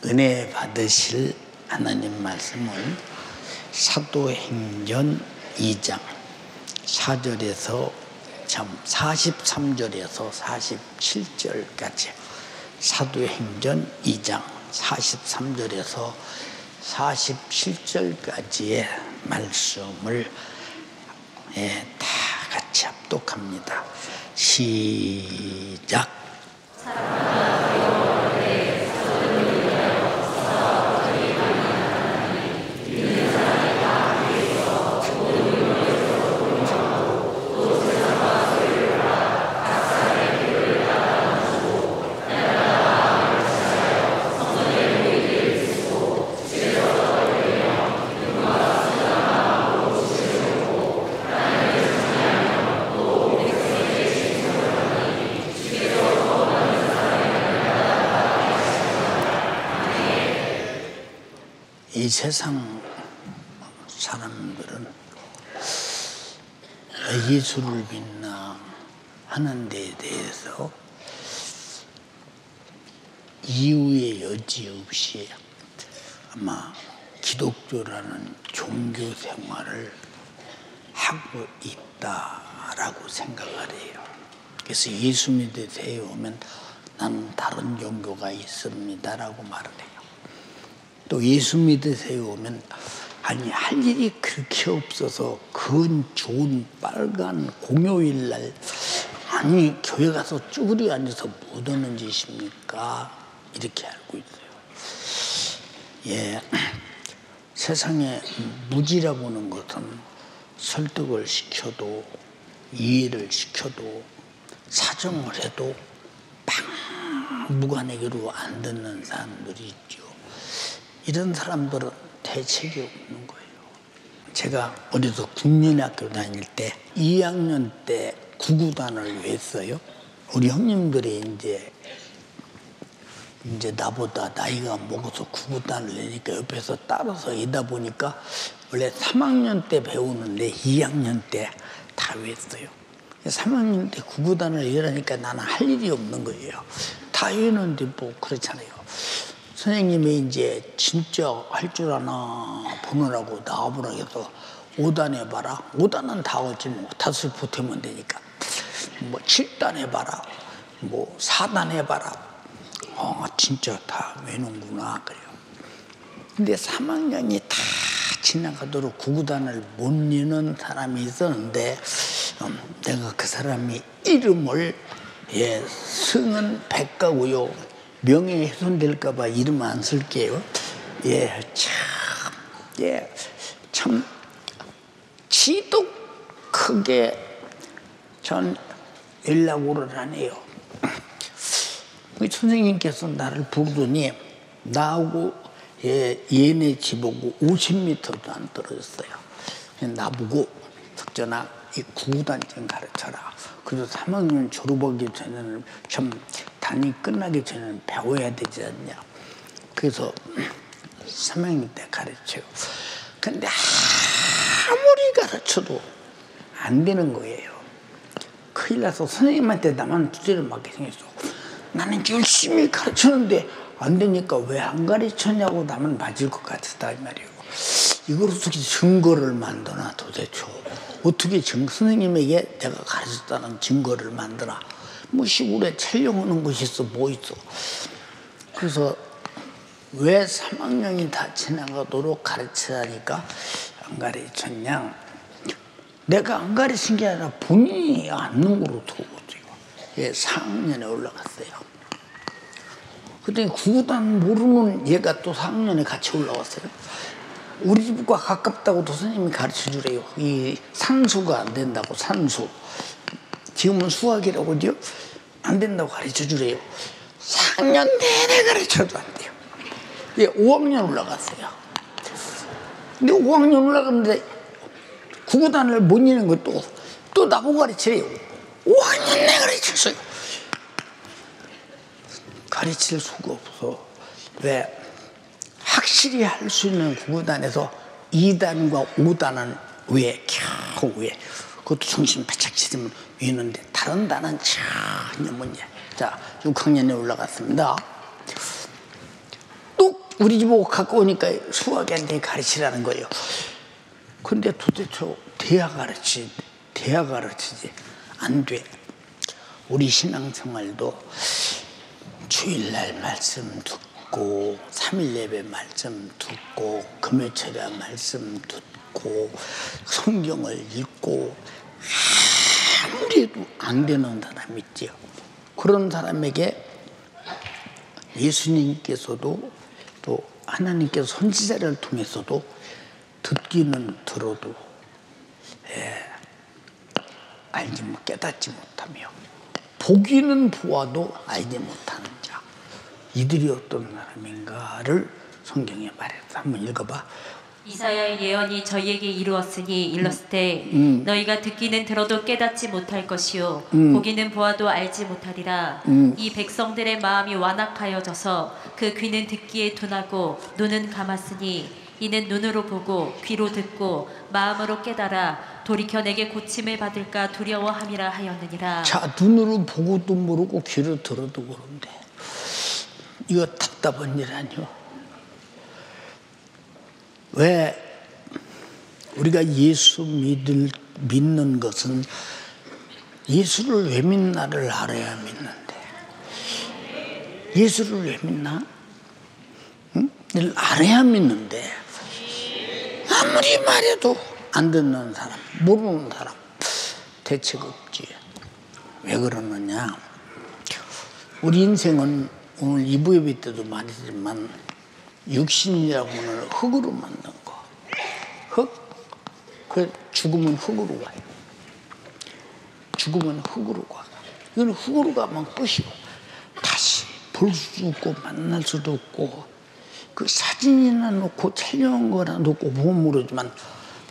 은혜 받으실 하나님 말씀은 사도행전 2장 4절에서 43절에서 47절까지 사도행전 2장 43절에서 47절까지의 말씀을 다 같이 합독합니다. 시작. 이 세상 사람들은 예수를 믿나 하는 데에 대해서 이유의 여지 없이 아마 기독교라는 종교 생활을 하고 있다라고 생각을 해요. 그래서 예수 믿을 때에 오면 나는 다른 종교가 있습니다라고 말을 해요. 또 예수 믿으세요 오면 아니 할 일이 그렇게 없어서 그 좋은 빨간 공휴일 날 아니 교회 가서 쭈그려 앉아서 뭐 하는 짓입니까? 이렇게 알고 있어요. 세상에 무지라고 하는 것은 설득을 시켜도 이해를 시켜도 사정을 해도 무관하게로 안 듣는 사람들이 있죠. 이런 사람들은 대책이 없는 거예요. 제가 어디서 국민학교 다닐 때 2학년 때 구구단을 했어요. 우리 형님들이 이제 나보다 나이가 먹어서 구구단을 내니까 옆에서 따라서 이다 보니까 원래 3학년 때 배우는데 2학년 때 다 했어요. 3학년 때 구구단을 이러니까 나는 할 일이 없는 거예요. 다 했는데 뭐 그렇잖아요. 선생님이 이제 진짜 할 줄 아나 보느라고 나와보라 해서 5단 해봐라. 5단은 다 하지 뭐 5을 보태면 되니까. 뭐 7단 해봐라. 뭐 4단 해봐라. 진짜 다 외우는구나 그래요. 근데 3학년이 다 지나가도록 9구단을 못 내는 사람이 있었는데 내가 그 사람이 이름을 승은 백가고요. 명예훼손될까봐 이름 안 쓸게요. 참 지독하게 전 연락오를 하네요. 선생님께서 나를 부르더니 나하고 얘네 집하고 50m도 안 떨어졌어요. 나보고 석전아 이 구구단 좀 가르쳐라. 그래서 3학년 졸업하기 전에는 좀 단위 끝나기 전에는 배워야 되지 않냐. 그래서 3학년 때 가르쳐요. 근데 아무리 가르쳐도 안 되는 거예요. 큰일 나서 선생님한테 나만 두드려 맞게 생겼어. 나는 열심히 가르쳤는데 안 되니까 왜 안 가르쳤냐고 나만 맞을 것 같았다 이 말이에요. 이걸 어떻게 증거를 만드나 도대체. 어떻게 선생님에게 내가 가르쳤다는 증거를 만드나. 뭐 시골에 촬영하는 것이 있어 뭐 있어. 그래서 왜 3학년이 다 지나가도록 가르치라니까 안 가르쳤냐. 내가 안 가르친 게 아니라 본인이 아는 거로 들어오죠. 4학년에 올라갔어요. 그때 구구단 모르는 얘가 또 4학년에 같이 올라왔어요. 우리 집과 가깝다고 도 선생님이 가르쳐주래요. 이 산수가 안 된다고 산수. 지금은 수학이라고 하죠. 안 된다고 가르쳐주래요. 4학년 내내 가르쳐도 안 돼요. 5학년 올라갔어요. 근데 5학년 올라갔는데 구구단을 못 이는 것도 또 나보고 가르치래요. 5학년 내내 가르쳤어요. 가르칠 수가 없어. 왜? 확실히 할 수 있는 구구단에서 2단과 5단은 위에 겨우 위에 그것도 정신 바짝 차리면 위는데 다른 단은 전혀 문제. 자, 6학년에 올라갔습니다. 똑 우리 집 오고 갖고 오니까 수학이한테 가르치라는 거예요. 근데 도대체 대야 가르치지 안 돼. 우리 신앙생활도 주일날 말씀 듣고 3일 예배 말씀 듣고 금요철야 말씀 듣고 성경을 읽고 아무래도 안 되는 사람 있지요. 그런 사람에게 예수님께서도 또 하나님께서 선지자를 통해서도 듣기는 들어도 깨닫지 못하며 보기는 보아도 알지 못하는 자, 이들이 어떤 사람인가를 성경에 말해서 한번 읽어봐. 이사야의 예언이 저희에게 이루었을 때 너희가 듣기는 들어도 깨닫지 못할 것이요 보기는 보아도 알지 못하리라. 이 백성들의 마음이 완악하여져서 그 귀는 듣기에 둔하고 눈은 감았으니 이는 눈으로 보고 귀로 듣고 마음으로 깨달아 돌이켜 내게 고침을 받을까 두려워함이라 하였느니라. 자, 눈으로 보고도 모르고 귀로 들어도 모른대. 이거 답답한 일 아니요? 왜 우리가 예수 믿는 것은 예수를 왜 믿나를 알아야 믿는데, 예수를 왜 믿나? 응? 늘 알아야 믿는데 아무리 말해도 안 듣는 사람, 모르는 사람 대책 없지. 왜 그러느냐? 우리 인생은 오늘 2부 예배 때도 말했지만 육신이라고 하는 흙으로 만든 거. 흙? 그 죽으면 흙으로 가요. 죽으면 흙으로 가. 이건 흙으로 가면 끝이고 다시 볼 수도 없고 만날 수도 없고 그 사진이나 놓고 촬영한 거나 놓고 보면 모르지만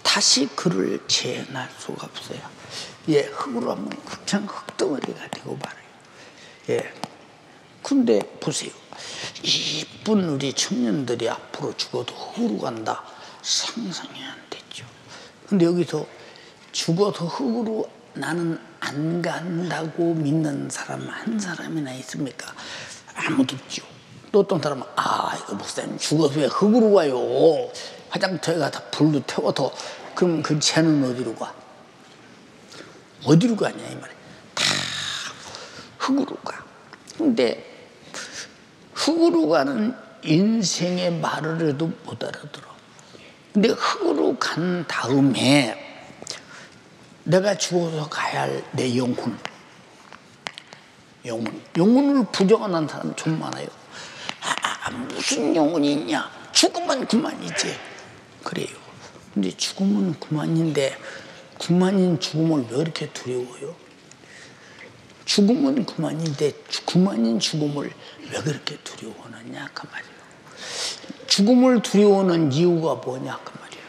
다시 그를 재현할 수가 없어요. 예, 흙으로 하면 그냥 흙덩어리가 되고 말아요. 예. 근데 보세요. 이쁜 우리 청년들이 앞으로 죽어도 흙으로 간다. 상상이 안 되죠. 근데 여기서 죽어도 흙으로 나는 안 간다고 믿는 사람 한 사람이나 있습니까? 아무도 없죠. 또 어떤 사람은 이거 목사님 죽어서 왜 흙으로 가요? 화장터에 가서 불로 태워서 그럼 그 쟤는 어디로 가? 어디로 가냐 이 말이에요. 다 흙으로 가. 근데 흙으로 가는 인생의 말을 해도 못 알아들어. 근데 흙으로 간 다음에 내가 죽어서 가야 할 내 영혼을 부정하는 사람 좀 많아요. 무슨 영혼이 있냐? 죽으면 그만이지. 그래요. 근데 죽으면 그만인데 그만인 죽음을 왜 이렇게 두려워요? 죽으면 그만인데 그만인 죽음을 왜 그렇게 두려워하느냐 그 말이에요. 죽음을 두려워하는 이유가 뭐냐 그 말이에요.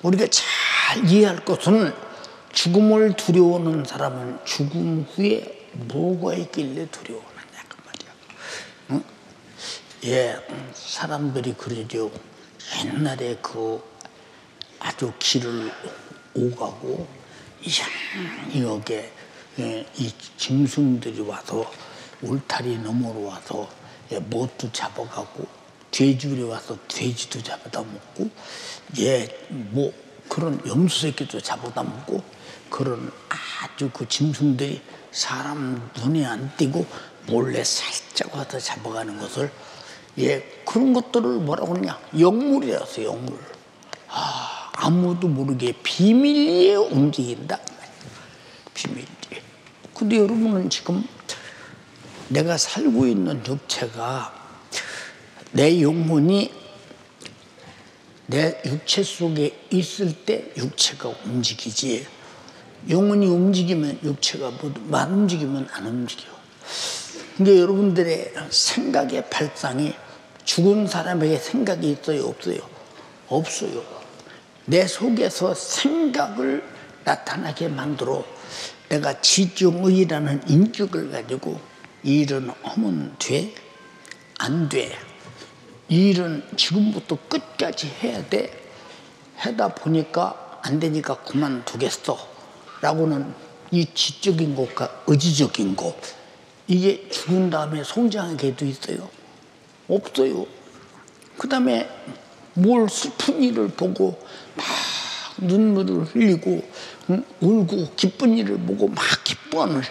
우리가 잘 이해할 것은 죽음을 두려워하는 사람은 죽음 후에 뭐가 있길래 두려워하느냐 그 말이에요. 응? 예, 사람들이 그러죠. 옛날에 그 아주 길을 오가고 이상하게 이 짐승들이 와서 울타리 너머로 와서 못도 잡아가고 돼지들이 와서 돼지도 잡아다 먹고 뭐 그런 염소 새끼도 잡아다 먹고 그런 아주 그 짐승들이 사람 눈에 안 띄고 몰래 살짝 와서 잡아가는 것을 그런 것들을 뭐라고 하느냐 영물이라서 영물. 아무도 모르게 비밀리에 움직인다. 비밀리에. 근데 여러분은 지금 내가 살고 있는 육체가 내 영혼이 내 육체 속에 있을 때 육체가 움직이지 영혼이 움직이면 육체가 안 움직이면 안 움직여. 근데 여러분들의 생각의 발상이 죽은 사람에게 생각이 있어요? 없어요? 없어요. 내 속에서 생각을 나타나게 만들어 내가 지정의라는 인격을 가지고 이 일은 하면 돼? 안 돼. 이 일은 지금부터 끝까지 해야 돼. 하다 보니까 안 되니까 그만두겠어. 라고는 이 지적인 것과 의지적인 것. 이게 죽은 다음에 성장하게도 있어요? 없어요. 그 다음에 뭘 슬픈 일을 보고 막 눈물을 흘리고 울고 기쁜 일을 보고 막 기뻐하는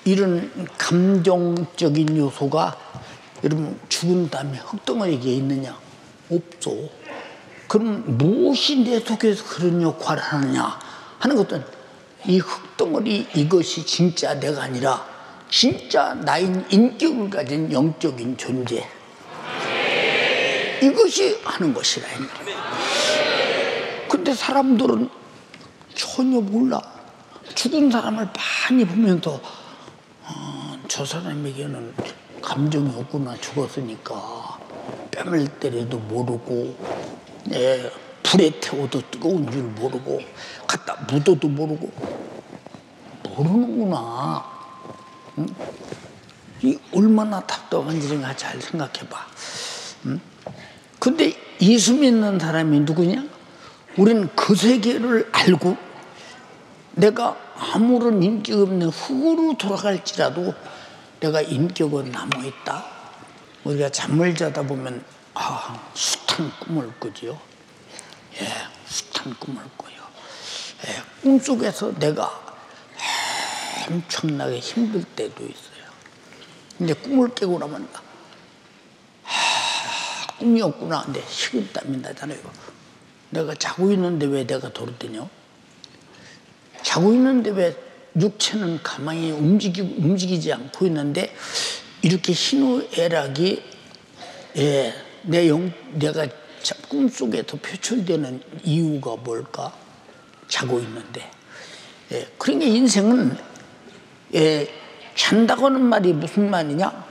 이런 감정적인 요소가 여러분 죽은 다음에 흙덩어리에 있느냐? 없어. 그럼 무엇이 내 속에서 그런 역할을 하느냐 하는 것은 이 흙덩어리 이것이 진짜 내가 아니라 진짜 나인 인격을 가진 영적인 존재, 이것이 하는 것이라. 근데 사람들은 전혀 몰라. 죽은 사람을 많이 보면서 저 사람에게는 감정이 없구나, 죽었으니까. 뺨을 때려도 모르고, 불에 태워도 뜨거운 줄 모르고, 갖다 묻어도 모르고, 모르는구나. 응? 이 얼마나 답답한지가 잘 생각해봐. 응? 근데 예수 믿는 사람이 누구냐? 우리는 그 세계를 알고 내가 아무런 인격 없는 흙으로 돌아갈지라도 내가 인격은 남아있다. 우리가 잠을 자다 보면 숱한 꿈을 꾸죠. 숱한 꿈을 꿔요. 꿈속에서 내가 엄청나게 힘들 때도 있어요. 근데 꿈을 깨고 나면 꿈이었구나. 근데 식은땀이 나잖아요. 내가 자고 있는데 왜 내가 돌아다녀? 자고 있는데 왜 육체는 가만히 움직이지 않고 있는데 이렇게 희노애락이 내가 꿈속에서 표출되는 이유가 뭘까? 자고 있는데. 그러니까 인생은 잔다고 하는 말이 무슨 말이냐?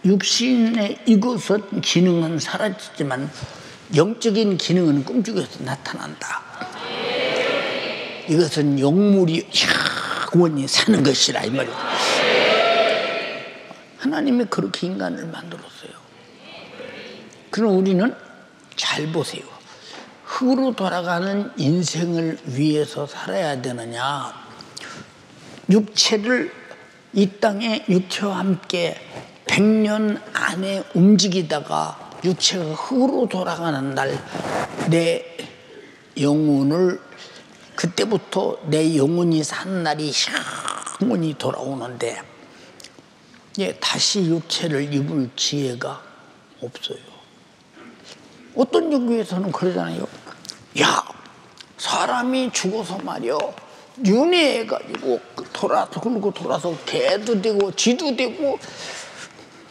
육신의 이것은 기능은 사라지지만 영적인 기능은 꿈속에서 나타난다. 이것은 영물이 영원히 사는 것이라 이 말이야. 하나님이 그렇게 인간을 만들었어요. 그럼 우리는 잘 보세요. 흙으로 돌아가는 인생을 위해서 살아야 되느냐? 육체를 이 땅에 육체와 함께 100년 안에 움직이다가 육체가 흙으로 돌아가는 날 내 영혼을 그때부터 내 영혼이 산 날이 영원히 돌아오는데 다시 육체를 입을 기회가 없어요. 어떤 종교에서는 그러잖아요. 야, 사람이 죽어서 말이요 윤회해가지고 돌아서 개도 되고 쥐도 되고,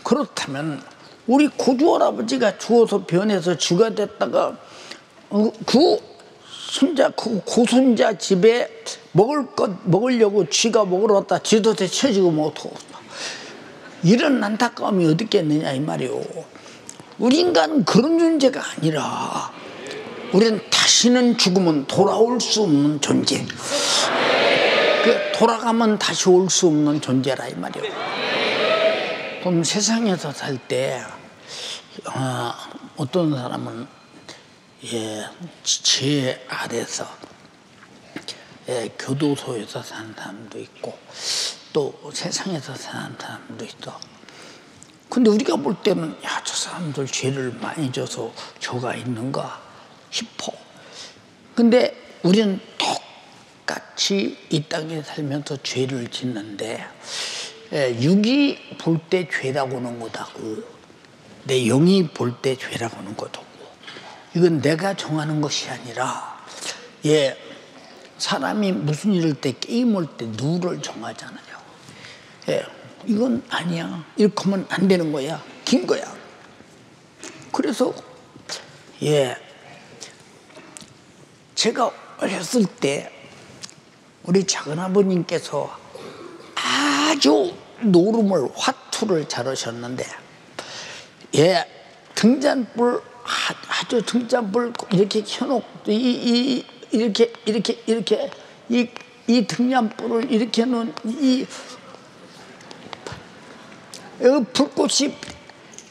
그렇다면 우리 고조 할아버지가 죽어서 변해서 쥐가 됐다가 그 고손자 집에 먹으려고 쥐가 먹으러 왔다 쥐도 되쳐지고 못하고, 이런 안타까움이 어디 있겠느냐 이 말이요. 우리 인간은 그런 존재가 아니라 우리는 다시는 죽으면 돌아올 수 없는 존재, 돌아가면 다시 올 수 없는 존재라 이 말이요. 그럼 세상에서 살 때 어떤 사람은 제 아래서 교도소에서 사는 사람도 있고 또 세상에서 사는 사람도 있어. 근데 우리가 볼 때는 저 사람들 죄를 많이 져서 죄가 있는가 싶어. 근데 우리는 똑같이 이 땅에 살면서 죄를 짓는데 육이 볼 때 죄라고 하는 것하고 내 영이 볼 때 죄라고 하는 것하고, 이건 내가 정하는 것이 아니라 사람이 무슨 일을 때 게임 할 때 룰을 정하잖아요. 이건 아니야, 이렇게 하면 안 되는 거야, 긴 거야. 그래서 제가 어렸을 때 우리 작은아버님께서 아주 노름을 화투를 잘하셨는데 등잔불 아주 등잔불 이렇게 켜놓고 이렇게 이 등잔불을 이렇게 놓은 이 불꽃이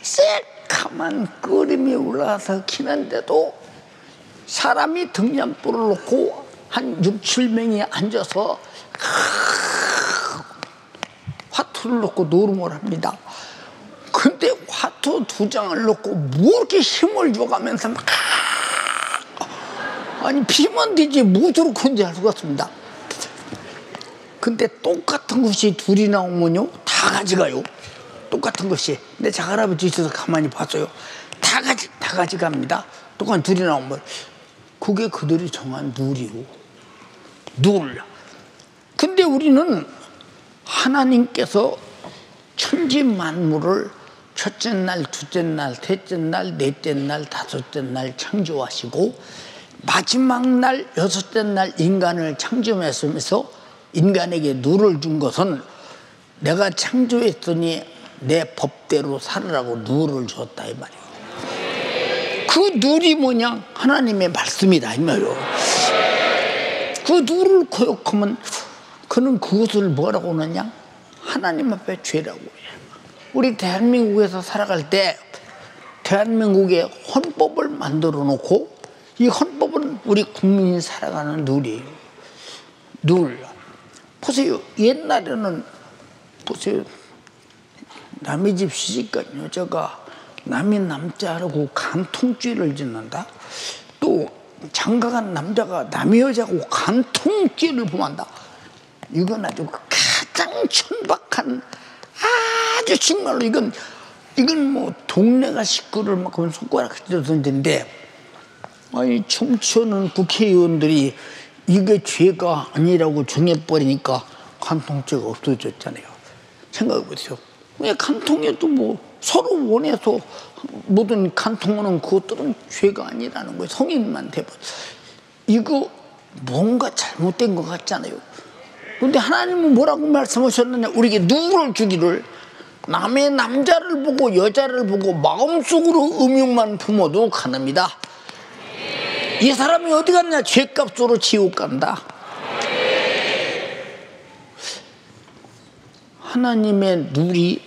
새카만 끓음이 올라와서 키는데도 사람이 등잔불을 놓고 한 6, 7명이 앉아서 화투를 놓고 노름을 합니다. 근데 토마토 2장을 넣고 뭐 이렇게 힘을 줘가면서 막 아니 피면 되지 무엇으로 그런지 알 수가 없습니다. 근데 똑같은 것이 둘이 나오면요 다 가져가요. 똑같은 것이. 근데 작할아버지 있어서 가만히 봤어요. 다 가져갑니다. 똑같은 둘이 나오면. 그게 그들이 정한 룰이요. 룰. 근데 우리는 하나님께서 천지 만물을 첫째 날, 둘째 날, 셋째 날, 넷째 날, 다섯째 날 창조하시고 마지막 날, 여섯째 날 인간을 창조하시면서 인간에게 룰을 준 것은 내가 창조했더니 내 법대로 살으라고 룰을 줬다 이 말이에요. 그 룰이 뭐냐? 하나님의 말씀이다 이 말이에요. 그 룰을 거역하면 그는 그것을 뭐라고 하느냐? 하나님 앞에 죄라고 해요. 우리 대한민국에서 살아갈 때 대한민국의 헌법을 만들어 놓고 이 헌법은 우리 국민이 살아가는 룰이에요. 룰. 보세요. 옛날에는 보세요. 남의 집 시집간 여자가 남의 남자라고 간통죄를 짓는다. 또 장가간 남자가 남의 여자고 간통죄를 범한다. 이건 아주 가장 천박한 아주 정말로 이건 뭐 동네가 식구를 막 그런 손가락 던진데 아니 청취하는 국회의원들이 이게 죄가 아니라고 정해버리니까 간통죄가 없어졌잖아요. 생각해보세요. 왜 간통해도 뭐 서로 원해서 모든 간통하는 그것들은 죄가 아니라는 거예요. 성인만 돼버려. 이거 뭔가 잘못된 것 같잖아요. 근데 하나님은 뭐라고 말씀하셨느냐? 우리에게 누구를 주기를 남의 남자를 보고 여자를 보고 마음속으로 음욕만 품어도 가늠이다. 이 사람이 어디 갔냐? 죄값으로 지옥 간다. 하나님의 룰이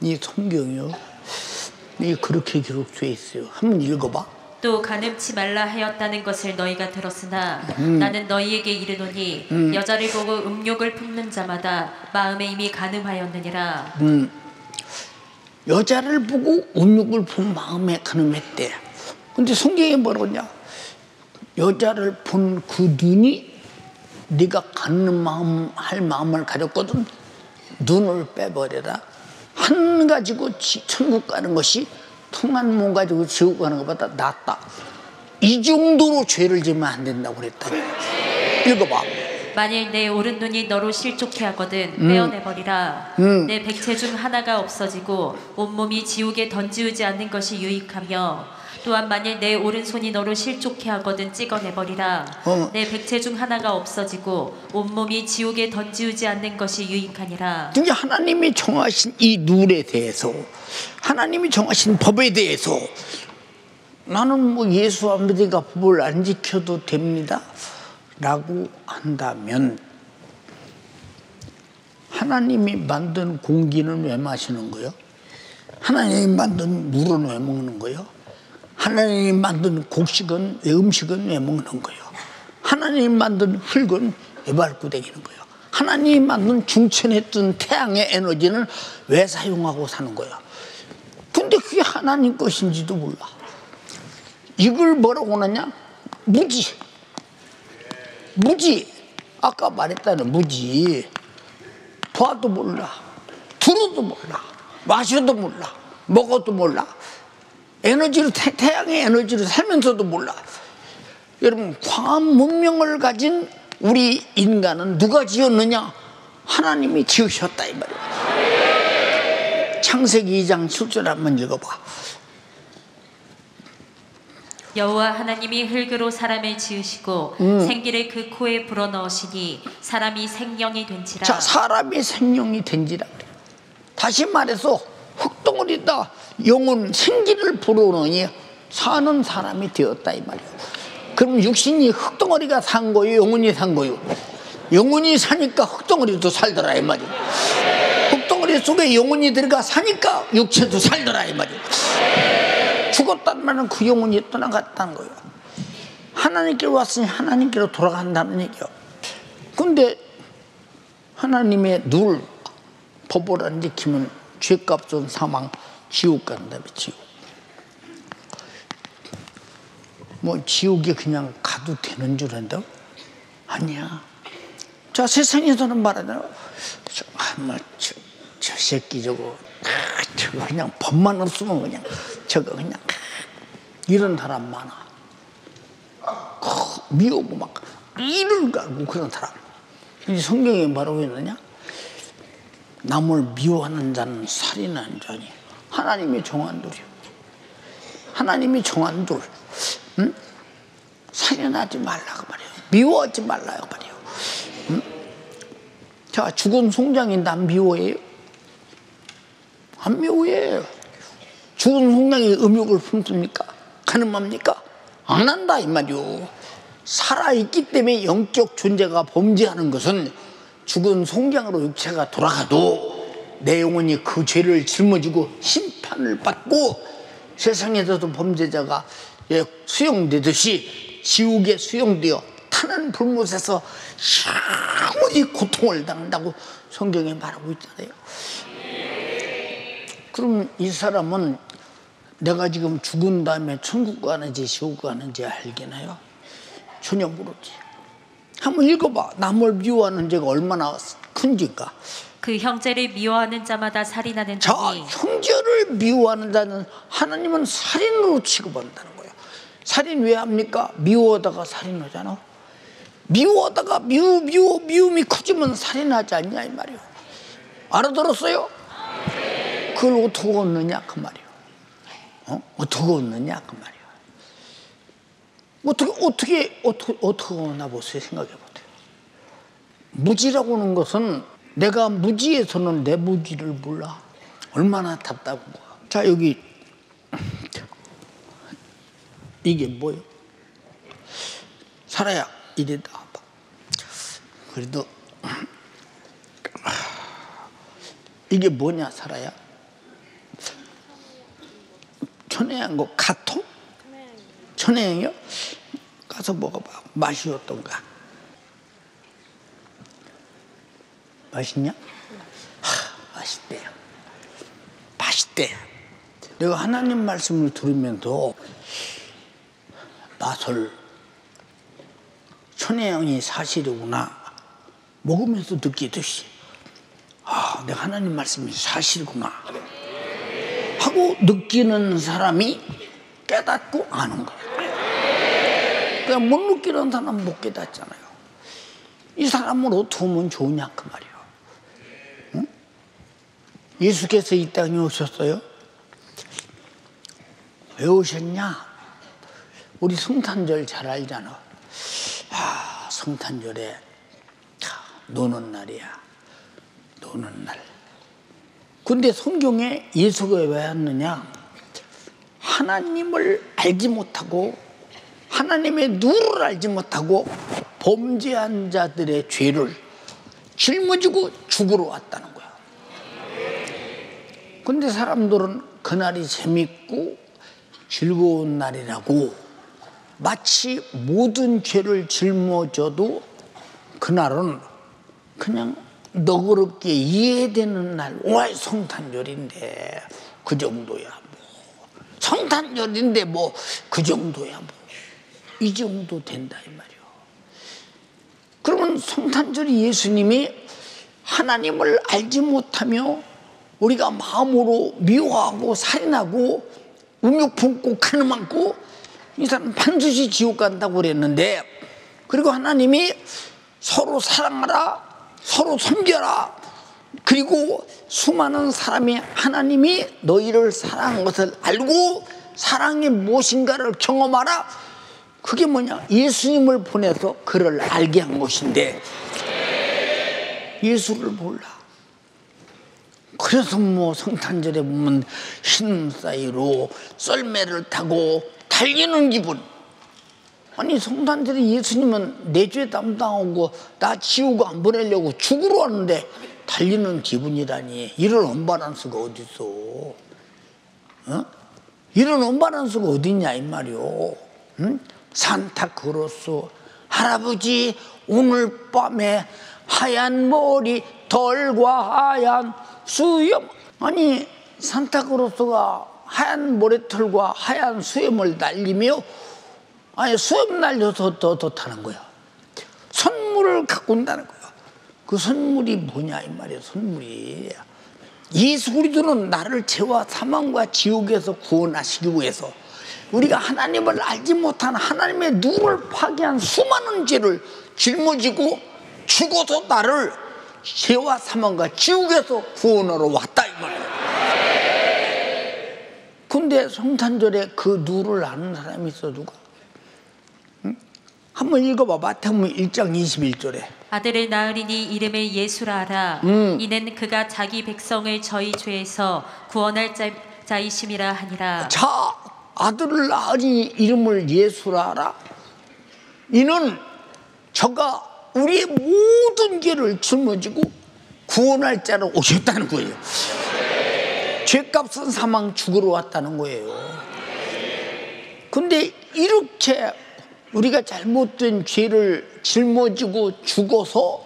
이 성경이요. 이 그렇게 기록되어 있어요. 한번 읽어봐. 또 간음치 말라 하였다는 것을 너희가 들었으나 나는 너희에게 이르노니 여자를 보고 음욕을 품는 자마다 마음에 이미 간음하였느니라. 여자를 보고 음욕을 본 마음에 간음했대. 근데 성경에 뭐라냐? 여자를 본 그 눈이 네가 할 마음을 가졌거든. 눈을 빼버려라. 한 가지고 천국 가는 것이 통한 몸 가지고 지옥 가는 것보다 낫다. 이 정도로 죄를 지으면 안 된다고 그랬다. 읽어봐. 만일 내 오른 눈이 너로 실족해 하거든 빼어내버리라. 내 백체 중 하나가 없어지고 온몸이 지옥에 던지우지 않는 것이 유익하며 또한 만일 내 오른손이 너로 실족해 하거든 찍어내버리라. 내 백체 중 하나가 없어지고 온몸이 지옥에 던지우지 않는 것이 유익하니라. 이제 하나님이 정하신 이 룰에 대해서 하나님이 정하신 법에 대해서 나는 뭐 예수 안 믿으니까 법을 안 지켜도 됩니다 라고 한다면 하나님이 만든 공기는 왜 마시는 거예요? 하나님이 만든 물은 왜 먹는 거예요? 하나님이 만든 곡식은 음식은 왜 먹는 거예요? 하나님이 만든 흙은 왜 밟고 다니는 거예요? 하나님이 만든 중천했던 태양의 에너지는 왜 사용하고 사는 거예요? 근데 그게 하나님 것인지도 몰라. 이걸 뭐라고 하느냐? 무지. 아까 말했다는 무지. 봐도 몰라. 들어도 몰라. 마셔도 몰라. 먹어도 몰라. 에너지를 태양의 에너지를 살면서도 몰라. 여러분 광한 문명을 가진 우리 인간은 누가 지었느냐? 하나님이 지으셨다 이 말이야. 창세기 2장 7절 한번 읽어봐. 여호와 하나님이 흙으로 사람을 지으시고 생기를 그 코에 불어넣으시니 사람이 생명이 된지라. 자, 사람이 생명이 된지라. 다시 말해서 흙덩어리다 영혼 생기를 불어넣으니 사는 사람이 되었다 이 말이에요. 그럼 육신이 흙덩어리가 산 거예요? 영혼이 산 거예요? 영혼이 사니까 흙덩어리도 살더라 이 말이에요. 흙덩어리 속에 영혼이 들어가 사니까 육체도 살더라 이 말이에요. 죽었단 말은 그 영혼이 떠나갔다는 거예요. 하나님께로 왔으니 하나님께로 돌아간다는 얘기예요. 근데 하나님의 룰, 법을 안 지키면 죄값은 사망, 지옥 간다며, 지옥. 뭐 지옥에 그냥 가도 되는 줄 안다? 아니야. 자, 세상에서는 말하잖아. 저 새끼 저거 그냥 법만 없으면 그냥 저거 그냥 이런 사람 많아. 미우고 막 이를 갈고 그런 사람. 이 성경에 뭐라고 했느냐? 남을 미워하는 자는 살인하는 자니 하나님이 정한돌이요. 하나님이 정한돌. 응? 살인하지 말라고 말이에요. 미워하지 말라고 말이에요. 응? 자, 죽은 송장이 난 미워해요? 안 미워해요. 죽은 송장이 음욕을 품습니까? 가늠합니까? 안 한다 이 말이요. 살아있기 때문에 영적 존재가 범죄하는 것은 죽은 송장으로 육체가 돌아가도 내 영혼이 그 죄를 짊어지고 심판을 받고 세상에서도 범죄자가 수용되듯이 지옥에 수용되어 타는 불못에서 영원히 고통을 당한다고 성경에 말하고 있잖아요. 그럼 이 사람은 내가 지금 죽은 다음에 천국 가는지 지옥 가는지 알겠나요? 전혀 모르지. 한번 읽어봐. 남을 미워하는 죄가 얼마나 큰 죄인가. 그 형제를 미워하는 자마다 살인하는 자, 자니 형제를 미워하는 자는 하나님은 살인으로 취급한다는 거예요. 살인 왜 합니까? 미워하다가 살인하잖아. 미워하다가 미움이 커지면 살인하지 않냐 이 말이에요. 알아들었어요? 그걸 어떻게 얻느냐 그 말이에요. 어떻게 얻느냐 그 말이에요. 어떻게 얻나 보세요. 생각해 보세요. 무지라고 하는 것은 내가 무지에서는 내 무지를 몰라. 얼마나 답답한 거야. 자, 여기 이게 뭐예요? 살아야 이래다. 그래도 이게 뭐냐 살아야? 천혜향고 가통? 천혜향이요? 가서 먹어봐. 맛이 어떤가? 맛있냐? 맛있대요. 맛있대. 내가 하나님 말씀을 들으면서 맛을 천혜향이 사실이구나 먹으면서 느끼듯이 내가 하나님 말씀이 사실이구나 하고 느끼는 사람이 깨닫고 아는 거야. 그냥 못 느끼는 사람은 못 깨닫잖아요. 이 사람을 어떻게 하면 좋으냐 그 말이에요. 응? 예수께서 이 땅에 오셨어요. 왜 오셨냐? 우리 성탄절 잘 알잖아. 성탄절에 노는 날이야. 노는 날. 근데 성경에 예수가 왜 왔느냐? 하나님을 알지 못하고 하나님의 누를 알지 못하고 범죄한 자들의 죄를 짊어지고 죽으러 왔다는 거야. 근데 사람들은 그날이 재밌고 즐거운 날이라고 마치 모든 죄를 짊어져도 그날은 그냥 너그럽게 이해되는 날. 와, 성탄절인데 그 정도야 뭐. 성탄절인데 뭐 그 정도야 뭐. 이 정도 된다 이 말이요. 그러면 성탄절이 예수님이 하나님을 알지 못하며 우리가 마음으로 미워하고 살인하고 음욕 품고 가늠하고 이 사람 반드시 지옥 간다고 그랬는데, 그리고 하나님이 서로 사랑하라, 서로 섬겨라, 그리고 수많은 사람이 하나님이 너희를 사랑한 것을 알고 사랑이 무엇인가를 경험하라. 그게 뭐냐? 예수님을 보내서 그를 알게 한 것인데 예수를 몰라. 그래서 뭐 성탄절에 보면 흰 사이로 썰매를 타고 달리는 기분. 아니 성탄절에 예수님은 내 죄 담당하고 나 지우고 안 보내려고 죽으러 왔는데 달리는 기분이라니. 이런 언바란스가 어딨어. 이런 언바란스가 어딨냐 이 말이오. 응? 산타크로스 할아버지 오늘 밤에 하얀 머리 덜과 하얀 수염. 아니 산타크로스가 하얀 모래털과 하얀 수염을 날리며 수염 날려서 더 타는 거야. 선물을 갖고 온다는 거야. 그 선물이 뭐냐 이 말이야. 선물이 예수 그리스도는 나를 죄와 사망과 지옥에서 구원하시기 위해서 우리가 하나님을 알지 못한 하나님의 누를 파괴한 수많은 죄를 짊어지고 죽어서 나를 죄와 사망과 지옥에서 구원하러 왔다 이 말이야. 근데 성탄절에 그 누를 아는 사람이 있어 누가? 응? 한번 읽어봐. 마태복음 1장 21절에 아들을 낳으리니 이름을 예수라 하라. 이는 그가 자기 백성을 저희 죄에서 구원할 자이심이라 하니라. 자, 아들을 낳으니 이름을 예수라 하라. 이는 저가 우리의 모든 죄를 짊어지고 구원할 자로 오셨다는 거예요. 죄값은 사망 죽으러 왔다는 거예요. 근데 이렇게 우리가 잘못된 죄를 짊어지고 죽어서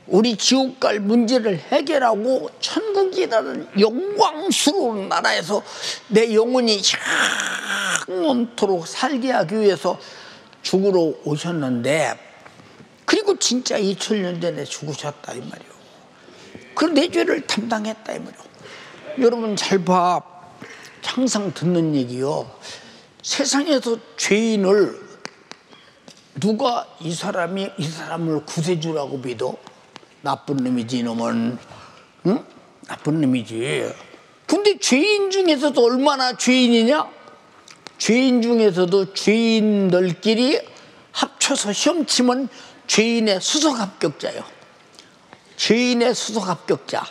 우리 지옥 갈 문제를 해결하고 천국이라는 영광스러운 나라에서 내 영혼이 영원토록 살게 하기 위해서 죽으러 오셨는데, 그리고 진짜 2000년 전에 죽으셨다 이 말이요. 그럼 내 죄를 담당했다 이 말이요. 여러분 잘 봐. 항상 듣는 얘기요. 세상에서 죄인을 누가 이 사람을 구세주라고 믿어? 나쁜 놈이지 이놈은. 응? 나쁜 놈이지. 근데 죄인 중에서도 얼마나 죄인이냐? 죄인 중에서도 죄인들끼리 합쳐서 시험 치면 죄인의 수석 합격자예요. 죄인의 수석 합격자.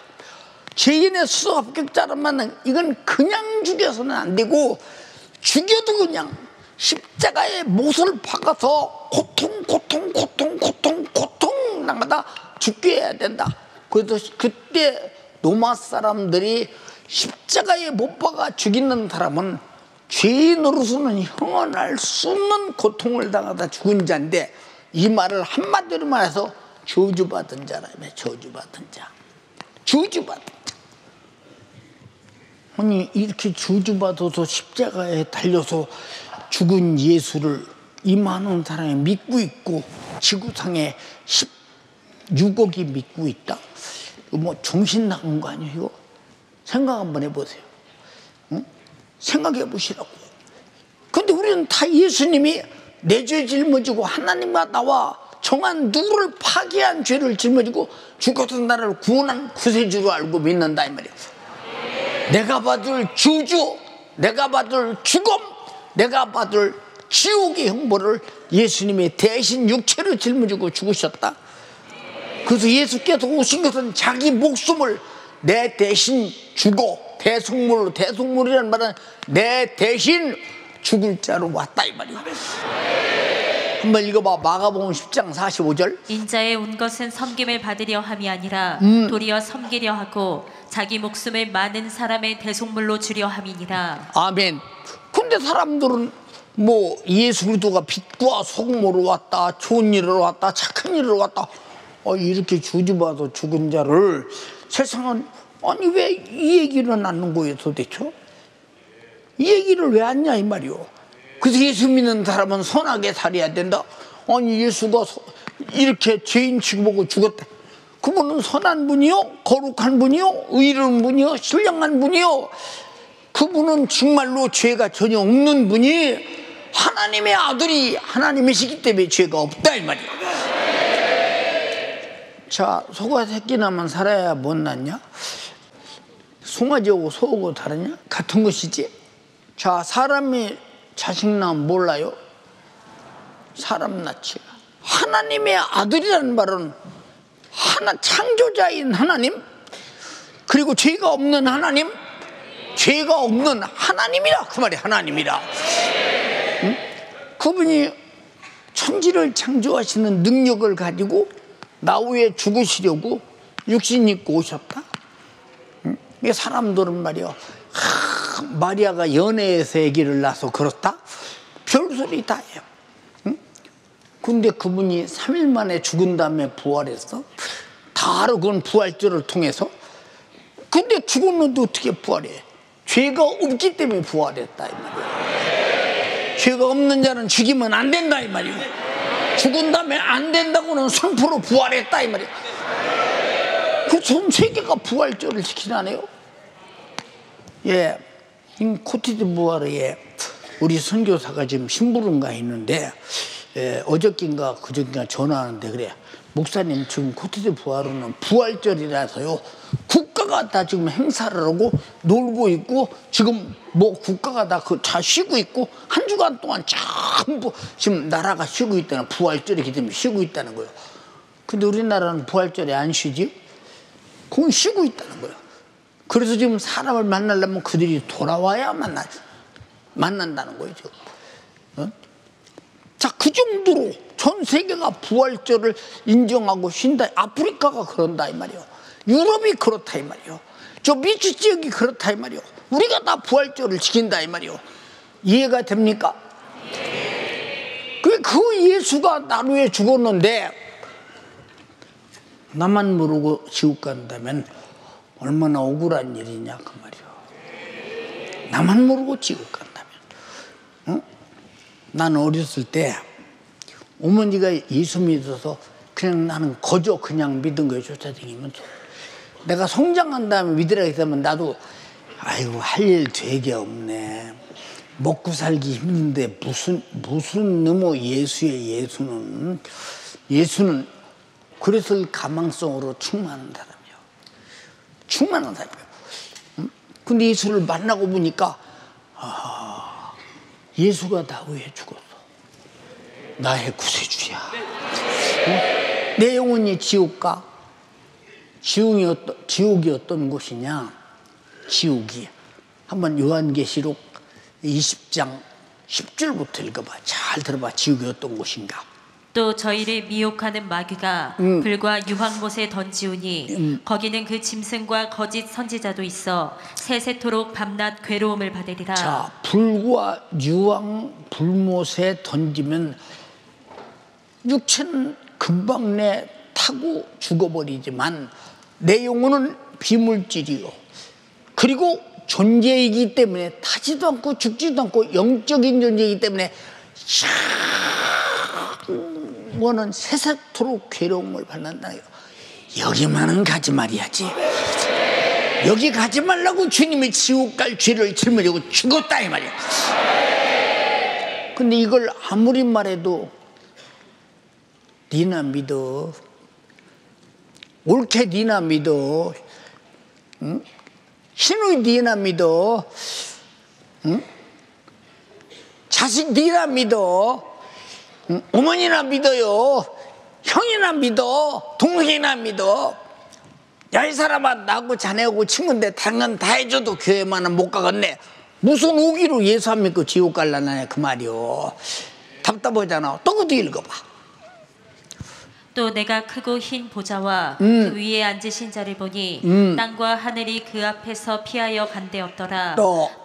죄인의 수석 합격자라면 이건 그냥 죽여서는 안 되고, 죽여도 그냥 십자가에 못을 박아서 고통 나가다 죽게 해야 된다. 그래서 그때 로마 사람들이 십자가에 못 박아 죽이는 사람은 죄인으로서는 형언할 수 없는 고통을 당하다 죽은 자인데, 이 말을 한마디로 말해서 저주받은 자라며. 저주받은 자. 저주받은 자. 아니 이렇게 저주받아서 십자가에 달려서 죽은 예수를 이 많은 사람이 믿고 있고 지구상에 16억이 믿고 있다. 이거 뭐 정신 나간 거 아니에요 이거? 생각 한번 해보세요. 응? 생각해 보시라고. 근데 우리는 다 예수님이 내 죄 짊어지고 하나님과 나와 정한 누구를 파괴한 죄를 짊어지고 죽어서 나를 구원한 구세주로 알고 믿는다 이 말이야. 내가 받을 저주, 내가 받을 죽음, 내가 받을 지옥의 형벌을 예수님이 대신 육체를 짊어지고 죽으셨다. 그래서 예수께서 오신 것은 자기 목숨을 내 대신 주고, 대속물로, 대속물이라는 말은 내 대신 죽을 자로 왔다 이 말이야. 한번 읽어봐. 마가복음 10장 45절. 인자에 온 것은 섬김을 받으려 함이 아니라 도리어 섬기려 하고 자기 목숨을 많은 사람의 대속물로 주려 함이니라. 아멘. 근데 사람들은 뭐 예수 그리스도가 빛과 소금으로 왔다, 좋은 일으로 왔다, 착한 일으로 왔다, 이렇게 저주받아 죽은 자를 세상은 아니 왜 이 얘기를 안 하는 거예요 도대체? 이 얘기를 왜 하냐 이 말이요. 그래서 예수 믿는 사람은 선하게 살아야 된다. 아니 예수가 이렇게 죄인 취급하고 죽었다. 그분은 선한 분이요, 거룩한 분이요, 의로운 분이요, 신령한 분이요. 그분은 정말로 죄가 전혀 없는 분이 하나님의 아들이 하나님이시기 때문에 죄가 없다 이 말이야. 자, 소가 새끼 나면 살아야 못났냐? 송아지하고 소하고 다르냐? 같은 것이지. 자, 사람이 자식 낳으면 몰라요? 사람 낳지. 하나님의 아들이라는 말은 창조자인 하나님, 그리고 죄가 없는 하나님, 죄가 없는 하나님이라 그 말이 하나님이라. 응? 그분이 천지를 창조하시는 능력을 가지고 나 위에 죽으시려고 육신 입고 오셨다. 응? 이게 사람들은 말이야, 마리아가 연애에서 아기를 낳아서 그렇다? 별소리 다 해요. 응? 근데 그분이 3일 만에 죽은 다음에 부활했어. 다 알아, 그건 부활절을 통해서. 근데 죽었는데 어떻게 부활해? 죄가 없기 때문에 부활했다 이 말이에요. 죄가 없는 자는 죽이면 안 된다 이 말이에요. 죽은 다음에 안 된다고는 선포로 부활했다 이 말이에요. 그 전 세계가 부활절을 지키나네요. 예, 코트디부아르에 우리 선교사가 지금 심부름가 있는데 어저께인가 그저께인가 전화하는데 그래, 목사님 지금 코트디부아르는 부활절이라서요 국가가 다 지금 행사를 하고 놀고 있고 지금 뭐 국가가 다 다 쉬고 있고 한 주간 동안 전부 지금 나라가 쉬고 있다는, 부활절이기 때문에 쉬고 있다는 거예요. 근데 우리나라는 부활절에 안 쉬지? 그건 쉬고 있다는 거예요. 그래서 지금 사람을 만나려면 그들이 돌아와야 만난다는 거예요. 어? 자, 그 정도로 전 세계가 부활절을 인정하고 쉰다. 아프리카가 그런다 이 말이에요. 유럽이 그렇다 이 말이에요. 저 미주 지역이 그렇다 이 말이에요. 우리가 다 부활절을 지킨다 이 말이에요. 이해가 됩니까? 그 예수가 나를 위해 죽었는데 나만 모르고 지옥 간다면 얼마나 억울한 일이냐 그 말이에요. 나만 모르고 지옥 간다면. 응? 나는 어렸을 때 어머니가 예수 믿어서 그냥 나는 거저 그냥 믿은 거예요. 쫓아다니면서 내가 성장한 다음에 믿으라 했다면 나도 아이고 할 일 되게 없네, 먹고 살기 힘든데 무슨 너무 예수는 그래서 가망성으로 충만한 사람이에요. 근데 예수를 만나고 보니까 예수가 나 위해 죽었어. 나의 구세주야. 내 영혼이 지옥 가? 지옥이 어떤 곳이냐? 지옥이 한번 요한계시록 20장 10절부터 읽어봐. 잘 들어봐. 지옥이 어떤 곳인가? 또 저희를 미혹하는 마귀가 불과 유황못에 던지우니 거기는 그 짐승과 거짓 선지자도 있어 세세토록 밤낮 괴로움을 받으리라. 자, 불과 유황 불못에 던지면 육체는 금방 내 타고 죽어버리지만 내 영혼은 비물질이요, 그리고 존재이기 때문에 타지도 않고 죽지도 않고 영적인 존재이기 때문에 원은 세세토록 괴로움을 받는다. 여기만은 가지 말아야지. 여기 가지 말라고 주님이 지옥 갈 죄를 짊어지고 죽었다 이 말이야. 근데 이걸 아무리 말해도 니나 믿어, 옳게 니나 믿어, 응? 신의 니나 믿어, 응? 자식 니나 믿어, 어머니나 믿어요, 형이나 믿어, 동생이나 믿어. 야, 이 사람아, 나하고 자네하고 친구인데 당연 다 해줘도 교회만은 못 가겠네. 무슨 오기로 예수 안 믿고 지옥 갈라나 그 말이요. 답답하잖아. 또 그도 읽어봐. 또 내가 크고 흰 보좌와 그 위에 앉으신 자를 보니 땅과 하늘이 그 앞에서 피하여 간대었더라.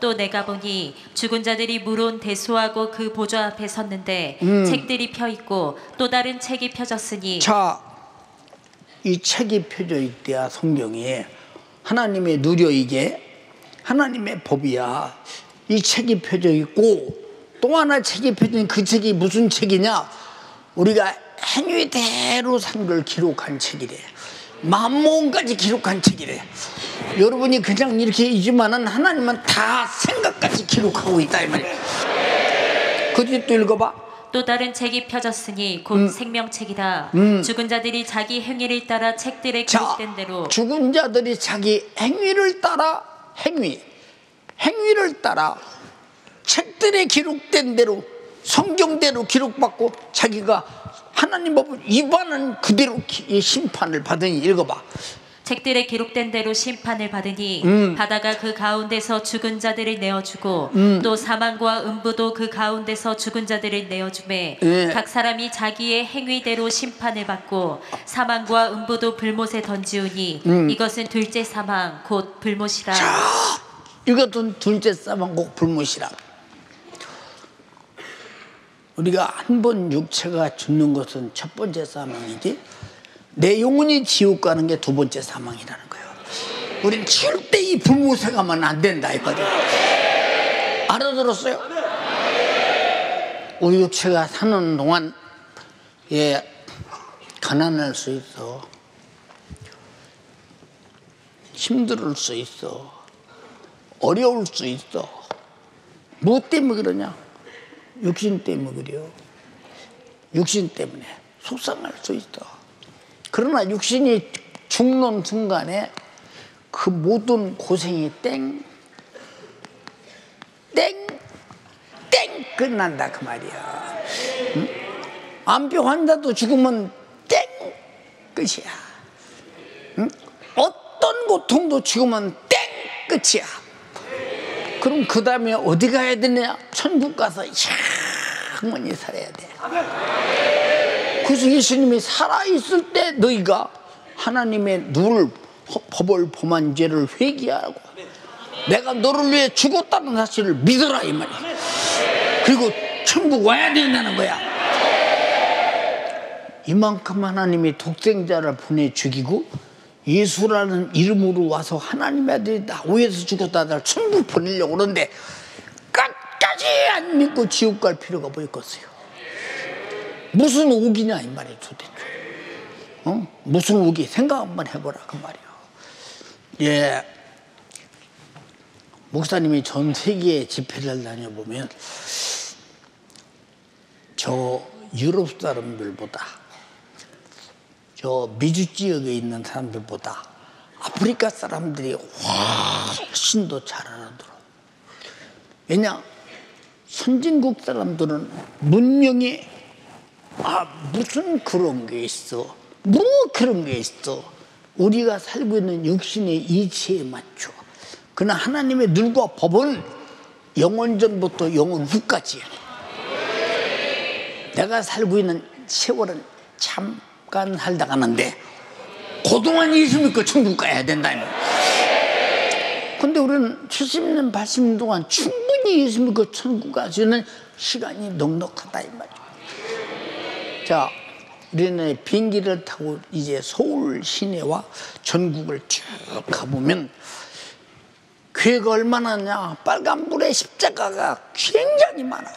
또 내가 보니 죽은 자들이 물온 대수하고 그 보좌 앞에 섰는데 책들이 펴있고 또 다른 책이 펴졌으니. 자, 이 책이 펴져 있대야. 성경에 하나님의 누려, 이게 하나님의 법이야. 이 책이 펴져 있고 또 하나 책이 펴져 있는 그 책이 무슨 책이냐? 우리가 행위대로 산 걸 기록한 책이래. 마음모험까지 기록한 책이래. 여러분이 그냥 이렇게 있지만은 하나님은 다 생각까지 기록하고 있다 이 말이야. 그 뒤에 또 읽어봐. 또 다른 책이 펴졌으니 곧 생명책이라. 죽은 자들이 자기 행위를 따라 책들에 기록된 대로. 죽은 자들이 자기 행위를 따라 행위를 따라 책들에 기록된 대로 성경대로 기록받고 자기가 하나님 법을 위반한 그대로 심판을 받으니. 읽어봐. 책들에 기록된 대로 심판을 받으니 바다가 그 가운데서 죽은 자들을 내어주고 또 사망과 음부도 그 가운데서 죽은 자들을 내어주매 각 사람이 자기의 행위대로 심판을 받고 사망과 음부도 불못에 던지우니 이것은 둘째 사망 곧 불못이라. 자, 이것은 둘째 사망 곧 불못이라. 우리가 한 번 육체가 죽는 것은 첫 번째 사망이지, 내 영혼이 지옥 가는 게 두 번째 사망이라는 거예요. 우린 절대 이 불무생하면 안 된다 이거죠. 알아들었어요? 우리 육체가 사는 동안 가난할 수 있어, 힘들 수 있어, 어려울 수 있어. 뭐 때문에 그러냐? 육신 때문에 그래요. 육신 때문에 속상할 수 있어. 그러나 육신이 죽는 순간에 그 모든 고생이 땡 끝난다 그 말이야. 응? 암병 환자도 죽으면 땡 끝이야. 응? 어떤 고통도 죽으면 땡 끝이야. 그럼 그 다음에 어디 가야 되냐? 천국 가서 영원히 살아야 돼. 그래서 예수님이 살아있을 때 너희가 하나님의 누를 법을 범한 죄를 회개하고 내가 너를 위해 죽었다는 사실을 믿어라 이 말이야. 그리고 천국 와야 된다는 거야. 이만큼 하나님이 독생자를 보내 죽이고 예수라는 이름으로 와서 하나님의 아들이 나 위해서 죽었다 날 천국 보내려고 그러는데 끝까지 안 믿고 지옥 갈 필요가 뭐 있겠어요. 무슨 옥이냐 이 말이야 도대체. 무슨 옥이 생각 한번 해보라 그 말이야. 예, 목사님이 전 세계 집회를 다녀보면 저 유럽 사람들보다 저 미주 지역에 있는 사람들보다 아프리카 사람들이 훨씬 더 잘 알아들어. 왜냐? 선진국 사람들은 문명이 무슨 그런 게 있어, 뭐 그런 게 있어. 우리가 살고 있는 육신의 이치에 맞춰. 그러나 하나님의 늘과 법은 영원 전부터 영원 후까지야. 내가 살고 있는 세월은 잠깐 살다 가는데 그동안 예수 믿고 천국 가야 된다. 근데 우리는 70년 80년 동안 충분히 예수 믿고 천국 가시는 시간이 넉넉하다 이 말이야. 자, 우리는 비행기를 타고 이제 서울 시내와 전국을 쭉 가보면 교회가 얼마나 하냐? 빨간불에 십자가가 굉장히 많아요.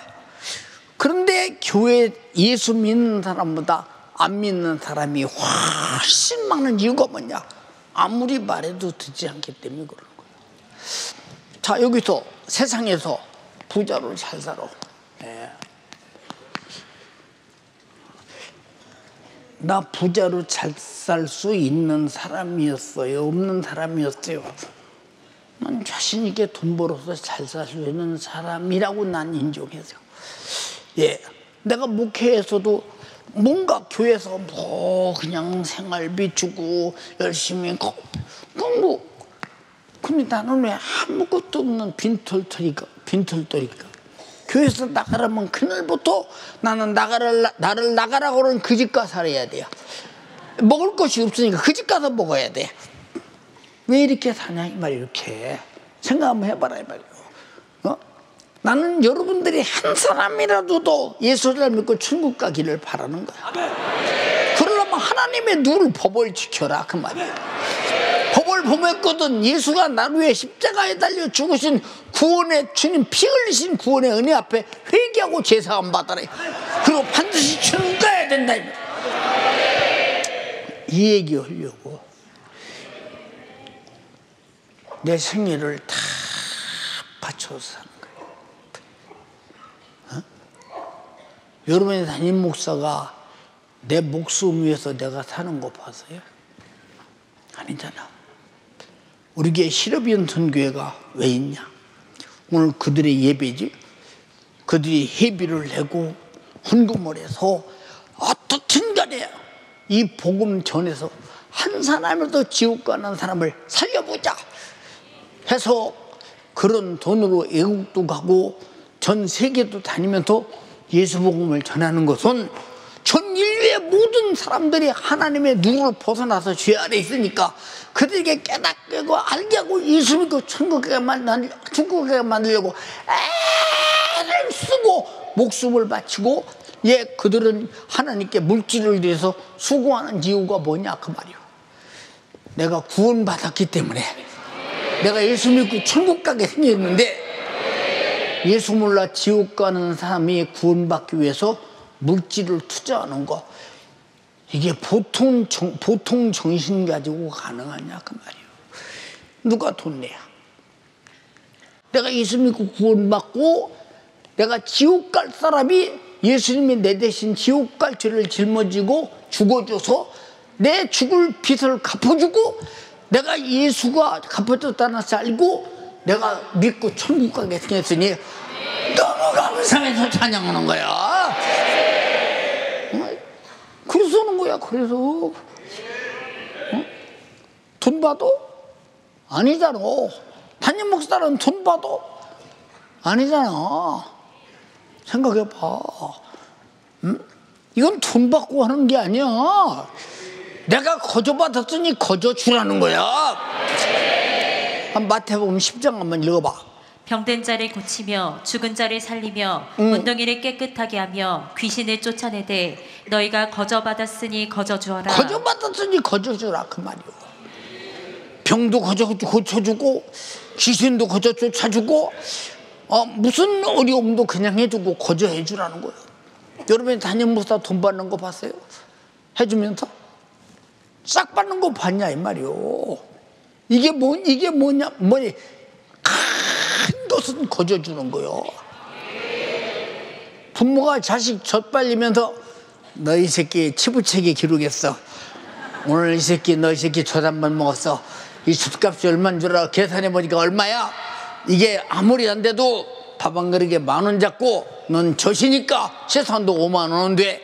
그런데 교회 예수 믿는 사람보다 안 믿는 사람이 훨씬 많은 이유가 뭐냐? 아무리 말해도 듣지 않기 때문에 그러는 거예요. 자, 여기서 세상에서 부자로 잘 살아. 나 부자로 잘 살 수 있는 사람이었어요? 없는 사람이었어요? 난 자신 있게 돈 벌어서 잘 살 수 있는 사람이라고 난 인정해서. 예, 내가 목회에서도 뭔가 교회에서 뭐 그냥 생활비 주고 열심히 근데 나는 왜 아무것도 없는 빈털터리가 교회에서 나가라면 그날부터 나는 나를 나가라고 그러는 그 집 가서 살아야 돼요. 먹을 것이 없으니까 그 집 가서 먹어야 돼. 왜 이렇게 사냐 이 말이야. 이렇게 생각 한번 해봐라 이 말이야. 나는 여러분들이 한 사람이라도 더 예수를 믿고 천국 가기를 바라는 거야. 그러려면 하나님의 누를 법을 지켜라 그 말이야. 법을 범했거든 예수가 나를 위해 십자가에 달려 죽으신 구원의 주님 피 흘리신 구원의 은혜 앞에 회개하고 제사함 받아라. 그리고 반드시 천국 가야 된다. 이 얘기 하려고 내 생애를 다 바쳐서 사는 거예요. 여러분의 담임 목사가 내 목숨 위해서 내가 사는 거 봤어요? 아니잖아. 우리 교회 실업연선교회가 왜 있냐? 오늘 그들의 예배지. 그들이 회비를 내고 헌금을 해서 어떻든 간에 이 복음 전해서 한 사람이라도 지옥 가는 사람을 살려보자 해서 그런 돈으로 애국도 가고 전 세계도 다니면서 예수 복음을 전하는 것은 전 인류의 모든 사람들이 하나님의 누를 벗어나서 죄 아래 있으니까 그들에게 깨닫게 하고 알게 하고 예수 믿고 천국에 만들려고 애를 쓰고 목숨을 바치고 그들은 하나님께 물질을 위해서 수고하는 이유가 뭐냐 그 말이요. 내가 구원받았기 때문에 내가 예수 믿고 천국 가게 생겼는데 예수 몰라 지옥 가는 사람이 구원받기 위해서 물질을 투자하는 거, 이게 보통 정신 가지고 가능하냐 그 말이에요. 누가 돈 내야? 내가 예수 믿고 구원받고 내가 지옥 갈 사람이 예수님이 내 대신 지옥 갈 죄를 짊어지고 죽어줘서 내 죽을 빚을 갚아주고 내가 예수가 갚아줬다는 것을 알고 내가 믿고 천국 가게 생겼으니 너무 감사해서 찬양하는 거야. 그래서 하는 거야. 그래서 돈 받아? 아니잖아. 담임 목사는 돈 받아? 아니잖아. 생각해봐. 이건 돈 받고 하는 게 아니야. 내가 거저 받았으니 거저 주라는 거야. 마태복음 10장 한번 읽어봐. 병든 자를 고치며 죽은 자를 살리며 문둥이를 깨끗하게 하며 귀신을 쫓아내되 너희가 거저 받았으니 거저 주어라. 거저 받았으니 거저 주라 그 말이오. 병도 거저 고쳐주고 귀신도 거저 쫓아주고 무슨 어려움도 그냥 해주고 거저 해주라는 거예요. 여러분이 담임 목사 돈 받는 거 봤어요? 해주면서 싹 받는 거 봤냐 이 말이오. 이게 뭐냐 큰 것은 거저 주는 거요. 부모가 자식 젖빨리면서 너 이 새끼 치부책에 기르겠어. 오늘 이 새끼 너 이 새끼 젖 한 번 먹었어. 이 젖값이 얼마인 줄 알아? 계산해 보니까 얼마야? 이게 아무리 안 돼도 밥 한 그릇에 10,000원 잡고 넌 젖이니까 세상도 50,000원 돼.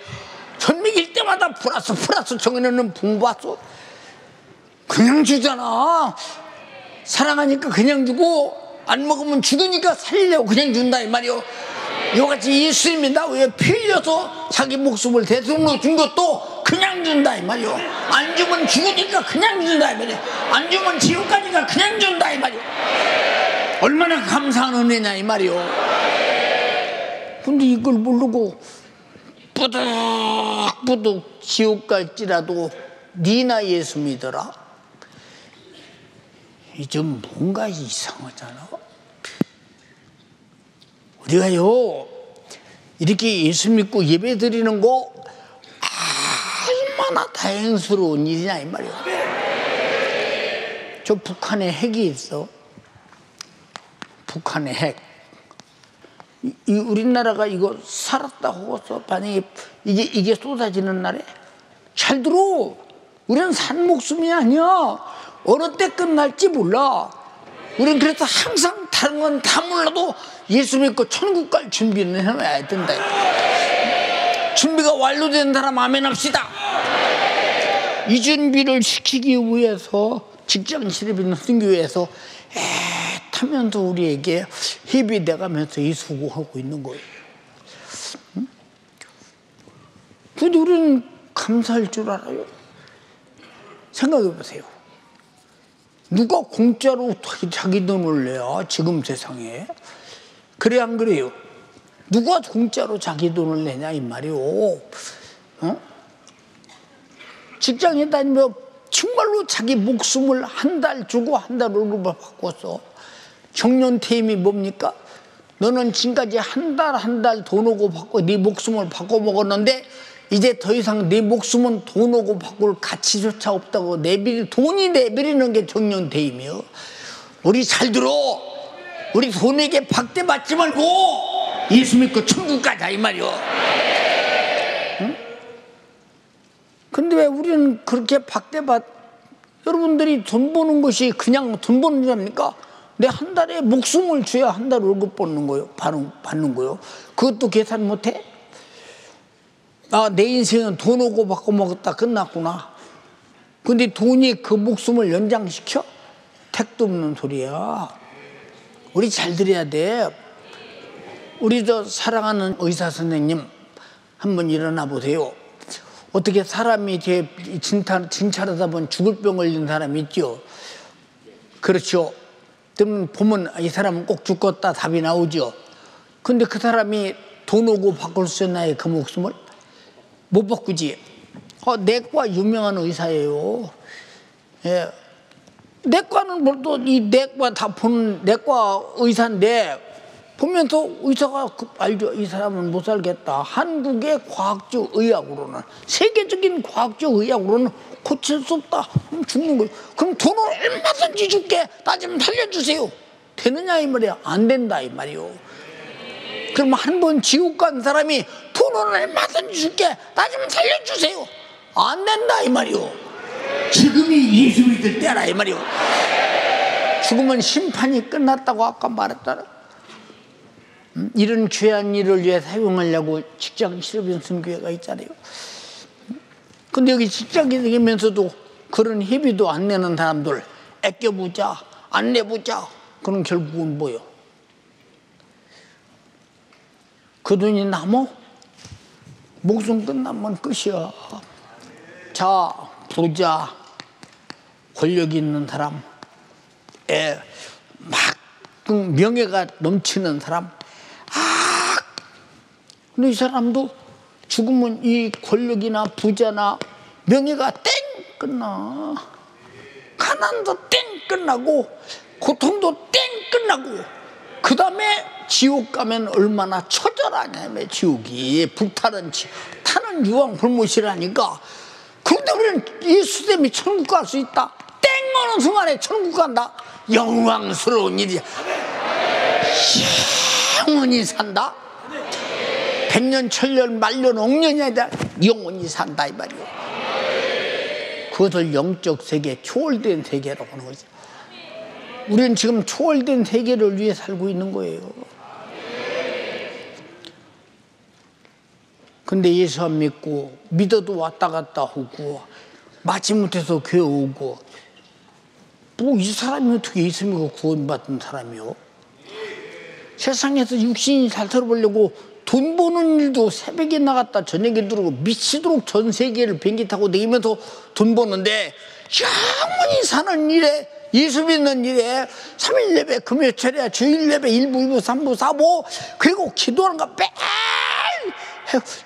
젖 먹일 때마다 플러스 정해놓는 부모 봤어? 그냥 주잖아. 사랑하니까 그냥 주고 안 먹으면 죽으니까 살리려고 그냥 준다 이 말이요. 이같이 예수님이 나 위해 피 흘려서 자기 목숨을 대속으로 준 것도 그냥 준다 이 말이요. 안 주면 죽으니까 그냥 준다 이 말이요. 안 주면 지옥 가니까 그냥 준다 이 말이요. 얼마나 감사한 은혜냐 이 말이요. 근데 이걸 모르고 뿌득뿌득 지옥 갈지라도 니나 예수 믿어라. 이 좀 뭔가 이상하잖아. 우리가요 이렇게 예수 믿고 예배 드리는 거 얼마나 다행스러운 일이냐 이 말이야. 저 북한에 핵이 있어. 북한의 핵. 이 우리나라가 이거 살았다고 해서 만약에 이게 쏟아지는 날에 잘 들어. 우리는 산 목숨이 아니야. 어느 때 끝날지 몰라. 우린 그래서 항상 다른 건 다 몰라도 예수 믿고 천국 갈 준비는 해놔야 된다. 준비가 완료된 사람 아멘 합시다. 이 준비를 시키기 위해서 직장 실업인 선교회에서 애타면서 우리에게 힘이 돼가면서 이 수고하고 있는 거예요. 근데 우리는 감사할 줄 알아요? 생각해 보세요. 누가 공짜로 자기 돈을 내야 지금 세상에? 그래 안 그래요? 누가 공짜로 자기 돈을 내냐 이 말이오. 직장에 다니며 정말로 자기 목숨을 한 달 주고 한 달 월급을 바꿨어. 정년퇴임이 뭡니까? 너는 지금까지 한 달 돈 오고 받고 네 목숨을 바꿔 먹었는데 이제 더 이상 네 목숨은 돈 오고 바꿀 가치조차 없다고 돈이 내버리는 게 정년퇴임이요. 우리 잘 들어. 우리 돈에게 박대받지 말고 예수 믿고 천국 가자 이 말이요. 응? 근데 왜 우리는 그렇게 여러분들이 돈 버는 것이 그냥 돈 버는 줄 압니까? 내 한 달에 목숨을 줘야 한 달 월급 받는 거요. 받는 거요. 그것도 계산 못해? 내 인생은 돈 오고 받고 먹었다 끝났구나. 근데 돈이 그 목숨을 연장시켜? 택도 없는 소리야. 우리 잘 들어야 돼. 우리 사랑하는 의사 선생님 한번 일어나 보세요. 어떻게 사람이 이렇게 진찰하다 보면 죽을 병 걸린 사람이 있죠. 그렇죠. 그러면 보면 이 사람은 꼭 죽겠다 답이 나오죠. 근데 그 사람이 돈 오고 바꿀 수 있나요? 그 목숨을? 못 바꾸지. 내과 유명한 의사예요. 예. 내과는 뭘또 이 내과 다 보는 내과 의사인데 보면서 의사가 알죠. 이 사람은 못 살겠다. 한국의 과학적 의학으로는, 세계적인 과학적 의학으로는 고칠 수 없다. 그럼 죽는 거예요. 그럼 돈을 얼마든지 줄게. 나 좀 살려주세요. 되느냐 이 말이야. 안 된다 이 말이요. 그럼 한 번 지옥 간 사람이 돈을 얼마든지 줄게. 나 좀 살려주세요. 안 된다 이 말이요. 지금이 예수 믿을 때라 이 말이요. 죽으면 심판이 끝났다고 아까 말했잖아. 이런 죄한 일을 위해 사용하려고 직장 실업인 선교회가 있잖아요. 근데 여기 직장이 되면서도 그런 회비도 안 내는 사람들 아껴보자, 안 내보자. 그럼 결국은 뭐요? 그 돈이 남어? 목숨 끝나면 끝이야. 자, 부자, 권력 있는 사람, 막 명예가 넘치는 사람. 근데 이 사람도 죽으면 이 권력이나 부자나 명예가 땡 끝나. 가난도 땡 끝나고 고통도 땡 끝나고 그 다음에 지옥 가면 얼마나 처절하냐면 지옥이 불타는 타는 유황 불못이라니까. 그런데 우리는 예수 때문에 천국 갈 수 있다. 땡 어느 순간에 천국 간다. 영광스러운 일이야. 영원히 산다. 백년 천년 말년 억년이 아니라 영원히 산다 이 말이요. 그것을 영적 세계, 초월된 세계라고 하는 거죠. 우리는 지금 초월된 세계를 위해 살고 있는 거예요. 근데 예수 안 믿고 믿어도 왔다 갔다 하고 마지못해서 교회 오고 뭐 이 사람이 어떻게 예수 믿고 구원받은 사람이요? 세상에서 육신이 잘 살아보려고 돈 버는 일도 새벽에 나갔다 저녁에 들어오고 미치도록 전 세계를 비행기 타고 다니면서 돈 버는데 영원히 사는 일에 예수 믿는 일에 3일 예배, 금요 철야, 주일 예배 1부, 2부, 3부, 4부 그리고 기도하는 거 매일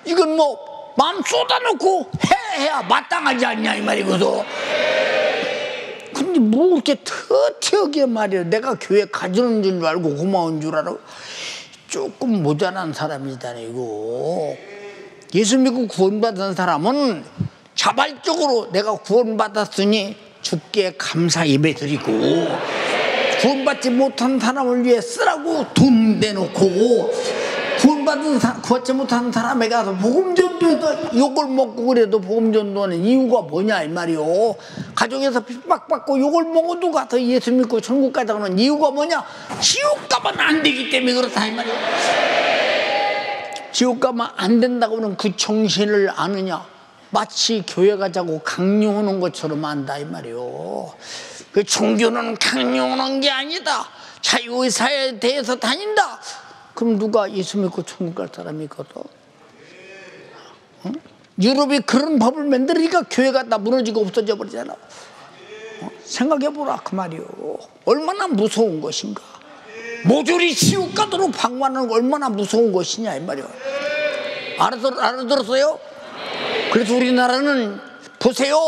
이건 뭐 마음 쏟아놓고 해야 마땅하지 않냐 이 말이거든. 근데 뭐 이렇게 터트하게 말이야. 내가 교회 가져오는 줄 알고 고마운 줄 알아. 조금 모자란 사람이잖아요 이거. 예수 믿고 구원받은 사람은 자발적으로 내가 구원받았으니 주께 감사 예배 드리고 구원받지 못한 사람을 위해 쓰라고 돈 내놓고 구원받지 못한 사람에 가서 복음 전도해도 욕을 먹고 그래도 복음 전도하는 이유가 뭐냐 이 말이요. 가정에서 핍박받고 욕을 먹어도 가서 예수 믿고 천국 가자는 이유가 뭐냐? 지옥 가면 안 되기 때문에 그렇다 이 말이요. 지옥 가면 안 된다고는 그 정신을 아느냐? 마치 교회 가자고 강요하는 것처럼 안다 이 말이요. 그 종교는 강요하는 게 아니다. 자유의사에 대해서 다닌다. 그럼 누가 예수 믿고 천국 갈 사람이 있거든? 응? 유럽이 그런 법을 만들으니까 교회가 다 무너지고 없어져 버리잖아. 생각해보라 그 말이요. 얼마나 무서운 것인가. 모조리 지옥 가도록 방관하는 거 얼마나 무서운 것이냐 이 말이요. 알아들었어요? 그래서 우리나라는 보세요.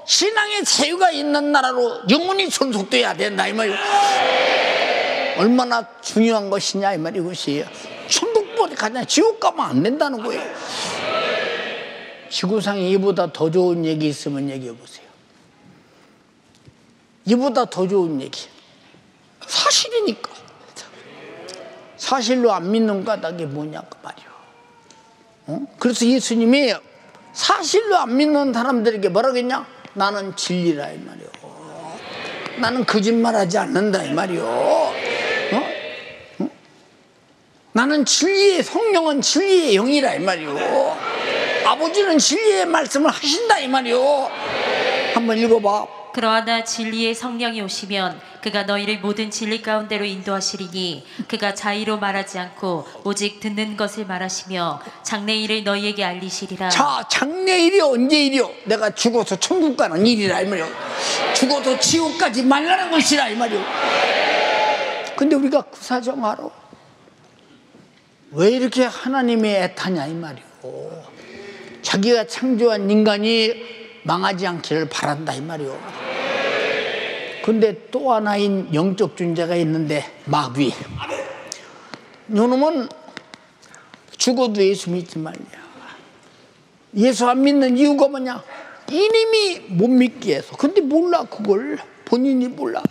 신앙의 자유가 있는 나라로 영원히 존속돼야 된다 이 말이요. 얼마나 중요한 것이냐 이 말이 이것이에요. 천국보다 가냐 지옥 가면 안 된다는 거예요. 지구상에 이보다 더 좋은 얘기 있으면 얘기해 보세요. 이보다 더 좋은 얘기. 사실이니까. 사실로 안 믿는 까닭이 뭐냐고 말이요. 그래서 예수님이 사실로 안 믿는 사람들에게 뭐라고 했냐? 나는 진리라 이 말이요. 나는 거짓말하지 않는다 이 말이요. 나는 진리의 성령은 진리의 영이라 이 말이요. 아버지는 진리의 말씀을 하신다 이 말이요. 한번 읽어봐. 그러하나 진리의 성령이 오시면 그가 너희를 모든 진리 가운데로 인도하시리니 그가 자의로 말하지 않고 오직 듣는 것을 말하시며 장래일을 너희에게 알리시리라. 자, 장래일이 언제 일이요? 내가 죽어서 천국 가는 일이라 이 말이요. 죽어서 지옥 가지 말라는 것이라 이 말이요. 근데 우리가 그 사정 알아? 왜 이렇게 하나님의 애타냐 이 말이요. 자기가 창조한 인간이 망하지 않기를 바란다 이 말이요. 근데 또 하나인 영적 존재가 있는데 마귀. 요놈은 죽어도 예수 믿지 말냐. 예수 안 믿는 이유가 뭐냐? 이님이 못 믿게 해서. 근데 몰라, 그걸. 본인이 몰라.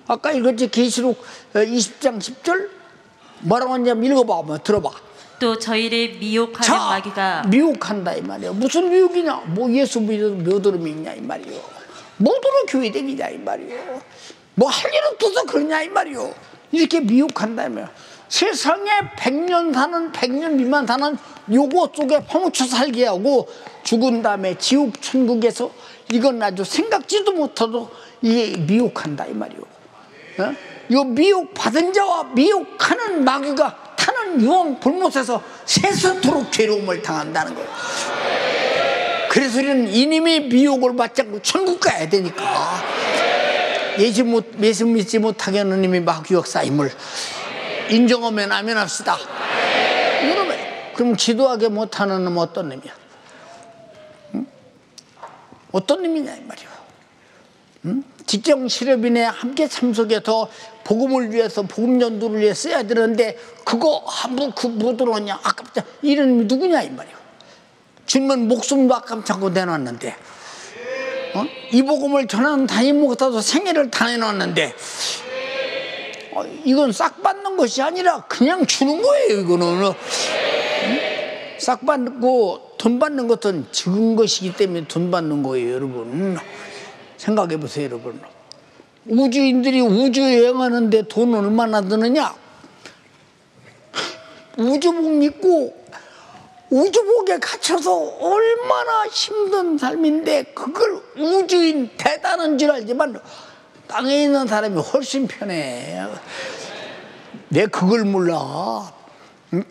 아까 읽었지, 계시록 20장 10절? 뭐라고 하냐면 읽어봐, 한번 들어봐. 또 저희를 미혹하는 마귀가. 미혹한다 이 말이에요. 무슨 미혹이냐? 뭐 예수 믿어도 믿냐 이 말이에요. 뭐더러 교회 다니냐 이 말이에요. 뭐 할 일 없어서 그러냐 이 말이에요. 이렇게 미혹한다 이 말이에요. 세상에 100년 사는, 100년 미만 사는 요거 속에 파묻혀 살게 하고 죽은 다음에 지옥 천국에서 이건 아주 생각지도 못하도 이게 미혹한다 이 말이에요. 어? 이 미혹 받은 자와 미혹하는 마귀가 타는 유황 불못에서 세세토록 괴로움을 당한다는 거예요. 그래서 우리는 이님이 미혹을 받지 않고 천국 가야 되니까 예수 믿지 못하게 하는 이미 마귀 역사임을 인정하면 아멘합시다. 여러분, 그럼 기도하게 못하는 놈은 어떤 놈이야? 응? 어떤 놈이냐 이 말이야. 응? 직장 실업인에 함께 참석해서 복음을 위해서 복음 전도를 위해 써야 되는데 그거 뭐 들어오냐 아깝다 이런 놈이 누구냐 이 말이야. 주님은 목숨도 아깝다고 내놨는데 이 복음을 전하는 담임 목사도 생애를 다 내놨는데 이건 싹 받는 것이 아니라 그냥 주는 거예요. 이거는 싹 받고 돈 받는 것은 적은 것이기 때문에 돈 받는 거예요. 여러분 생각해 보세요. 여러분 우주인들이 우주 여행하는데 돈 얼마나 드느냐? 우주복 믿고 우주복에 갇혀서 얼마나 힘든 삶인데 그걸 우주인 대단한 줄 알지만 땅에 있는 사람이 훨씬 편해. 내 그걸 몰라. 응?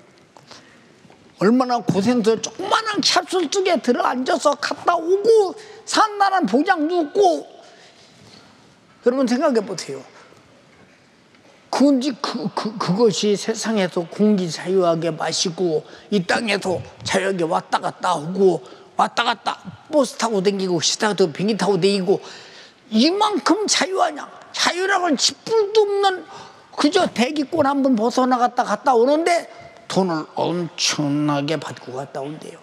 얼마나 고생해서 조그마한 캡슐 속에 들어앉아서 갔다 오고 산다는 보장도 없고. 여러분 생각해 보세요. 그것이 세상에서 공기 자유하게 마시고 이 땅에서 자유하게 왔다 갔다 하고 왔다 갔다 버스 타고 다니고 시타 타고 비행기 타고 다니고 이만큼 자유하냐? 자유라고는 쥐뿔도 없는 그저 대기권 한번 벗어나갔다 갔다 오는데 돈을 엄청나게 받고 갔다 온대요.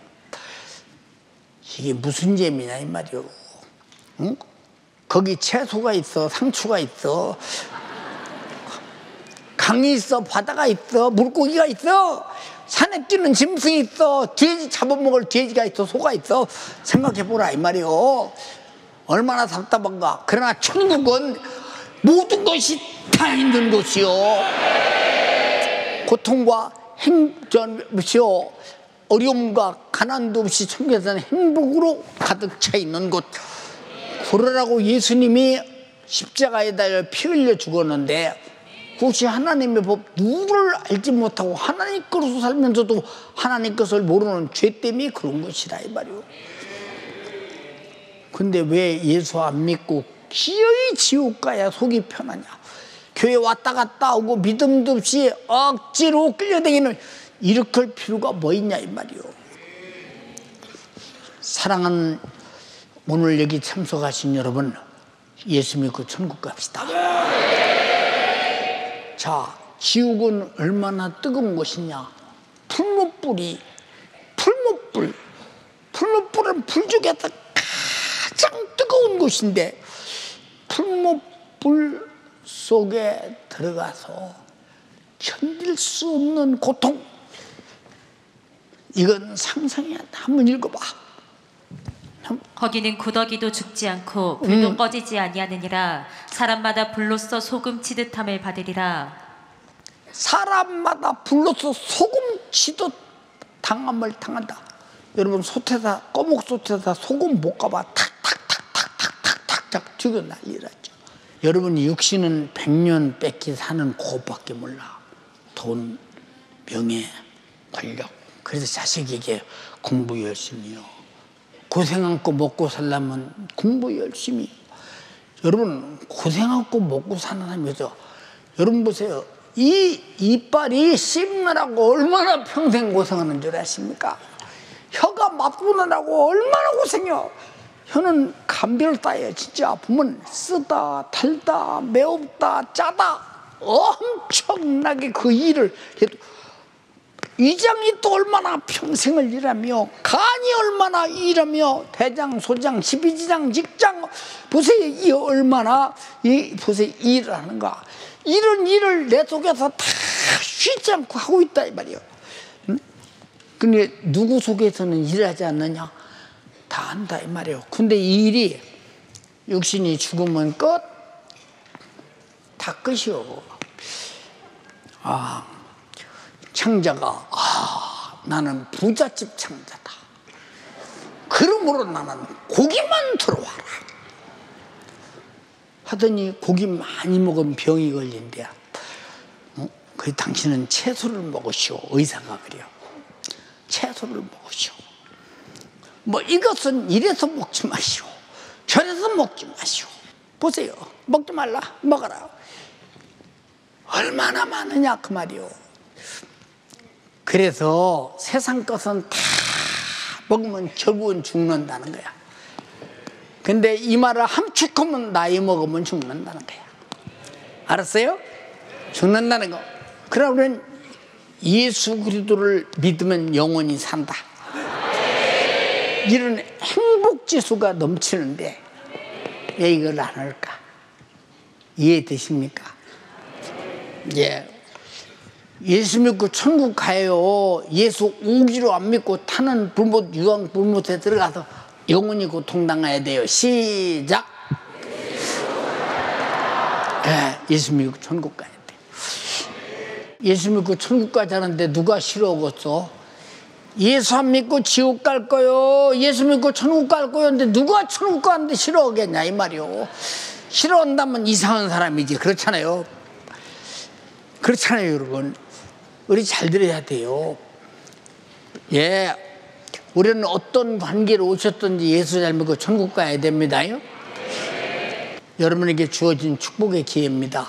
이게 무슨 재미냐 이 말이요. 응? 거기 채소가 있어, 상추가 있어, 강이 있어, 바다가 있어, 물고기가 있어, 산에 뛰는 짐승이 있어, 돼지 잡아먹을 돼지가 있어, 소가 있어. 생각해보라 이 말이요. 얼마나 답답한가. 그러나 천국은 모든 것이 다 있는 곳이요. 고통과 행전이요, 어려움과 가난도 없이 천국에서는 행복으로 가득 차 있는 곳. 그러라고 예수님이 십자가에 달려 피 흘려 죽었는데 그것이 하나님의 법, 누구를 알지 못하고 하나님 것으로 살면서도 하나님 것을 모르는 죄 때문에 그런 것이다 이 말이요. 근데 왜 예수 안 믿고 기어이 지옥 가야 속이 편하냐? 교회 왔다 갔다 하고 믿음도 없이 억지로 끌려다니는 이렇게 할 필요가 뭐 있냐 이 말이요. 사랑하는 오늘 여기 참석하신 여러분, 예수 믿고 천국 갑시다. 자, 지옥은 얼마나 뜨거운 것이냐? 풀무불은 불 중에서 가장 뜨거운 곳인데 풀무불 속에 들어가서 견딜 수 없는 고통, 이건 상상이 안 돼. 한번 읽어봐. 거기는 구더기도 죽지 않고 불도 꺼지지 아니하느니라. 사람마다 불로써 소금 치듯함을 받으리라. 사람마다 불로써 소금 치듯 당함을 당한다. 여러분 소태사, 꺼목 소태사 소금 못 가봐 탁탁탁탁탁탁탁 죽여 난리라죠. 여러분 육신은 100년 뺏기 사는 그것밖에 몰라. 돈, 명예, 권력. 그래서 자식에게 공부 열심히요. 고생하고 먹고 살려면 공부 열심히. 여러분 고생하고 먹고 사는 사람이죠. 여러분 보세요. 이 이빨이 씹느라고 얼마나 평생 고생하는 줄 아십니까? 혀가 맛보느라고 얼마나 고생해요. 혀는 감별다예요. 진짜 보면 쓰다, 달다, 매웁다, 짜다 엄청나게 그 일을 해도 위장이 또 얼마나 평생을 일하며 간이 얼마나 일하며 대장, 소장, 십이지장, 직장 보세요. 이 얼마나 보세요 일을 하는가. 이런 일을 내 속에서 다 쉬지 않고 하고 있다 이 말이에요. 근데 누구 속에서는 일하지 않느냐? 다 한다 이 말이에요. 근데 이 일이 육신이 죽으면 끝. 다 끝이요. 창자가 나는 부잣집 창자다. 그러므로 나는 고기만 들어와라 하더니 고기 많이 먹으면 병이 걸린대요. 그 당신은 채소를 먹으시오. 의사가 그래요. 채소를 먹으시오. 뭐 이것은 이래서 먹지 마시오. 저래서 먹지 마시오. 보세요. 먹지 말라. 먹어라. 얼마나 많으냐 그 말이요. 그래서 세상 것은 다 먹으면 결국은 죽는다는 거야. 근데 이 말을 함축하면 나이 먹으면 죽는다는 거야. 알았어요? 죽는다는 거. 그러나 우리는 예수 그리스도를 믿으면 영원히 산다. 이런 행복지수가 넘치는데 왜 이걸 안 할까? 이해되십니까? 예. 예수 믿고 천국 가요. 예수 오기로 안 믿고 타는 불못, 유황 불못에 들어가서 영원히 고통당해야 돼요. 시작. 예, 예수 믿고 천국 가야 돼. 예수 믿고 천국 가자는데 누가 싫어하겠어? 예수 안 믿고 지옥 갈 거요. 예수 믿고 천국 갈 거요. 근데 누가 천국 가는데 싫어하겠냐 이 말이요. 싫어한다면 이상한 사람이지. 그렇잖아요. 그렇잖아요, 여러분. 우리 잘 들어야 돼요. 예, 우리는 어떤 관계로 오셨든지 예수 잘 믿고 천국 가야 됩니다요. 여러분에게 주어진 축복의 기회입니다.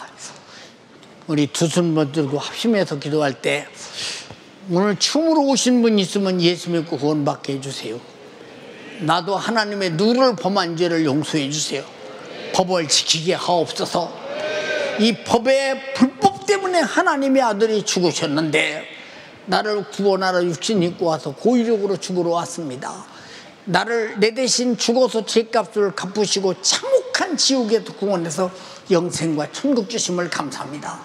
우리 두 손 들고 합심해서 기도할 때 오늘 처음으로 오신 분 있으면 예수 믿고 구원받게 해주세요. 나도 하나님의 누를 범한 죄를 용서해 주세요. 법을 지키게 하옵소서. 이 법의 불법 때문에 하나님의 아들이 죽으셨는데 나를 구원하러 육신 입고 와서 고의력으로 죽으러 왔습니다. 나를 내 대신 죽어서 죄값을 갚으시고 참혹한 지옥에도 구원해서 영생과 천국 주심을 감사합니다.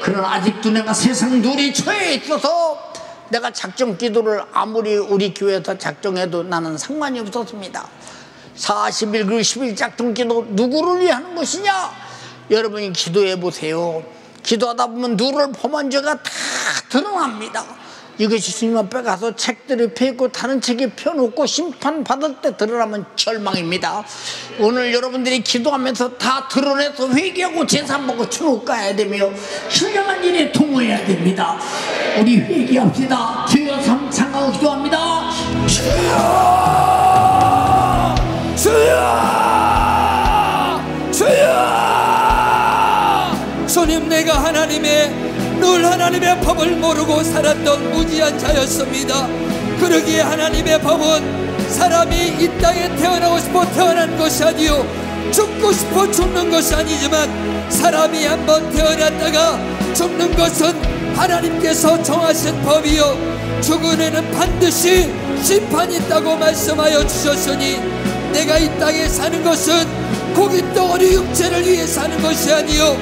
그러나 아직도 내가 세상 누리 처해 있어서 내가 작정 기도를 아무리 우리 교회에서 작정해도 나는 상관이 없었습니다. 40일 그 10일 작정 기도 누구를 위해 하는 것이냐? 여러분이 기도해 보세요. 기도하다 보면 누를 범한 죄가 다 드러납니다. 이것이 주님 앞에 가서 책들이 펴있고 다른 책이 펴놓고 심판받을 때 드러나면 절망입니다. 오늘 여러분들이 기도하면서 다 드러내서 회개하고 제사 먹고 천국 가야 되며 신령한 일에 동의해야 됩니다. 우리 회개합시다. 주여 삼창하고 기도합니다. 주여 주여 주여. 주님, 내가 늘 하나님의 법을 모르고 살았던 무지한 자였습니다. 그러기에 하나님의 법은 사람이 이 땅에 태어나고 싶어 태어난 것이 아니요 죽고 싶어 죽는 것이 아니지만 사람이 한번 태어났다가 죽는 것은 하나님께서 정하신 법이요 죽은 애는 반드시 심판이 있다고 말씀하여 주셨으니 내가 이 땅에 사는 것은 고기 덩어리 육체를 위해 사는 것이 아니요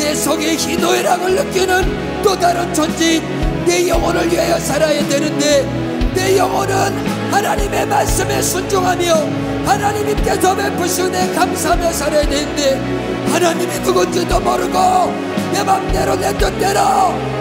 내 속에 희노애락을 느끼는 또 다른 존재인 내 영혼을 위하여 살아야 되는데 내 영혼은 하나님의 말씀에 순종하며 하나님께서 베푸신 내 감사하며 살아야 되는데 하나님이 누군지도 모르고 내 맘대로 내 뜻대로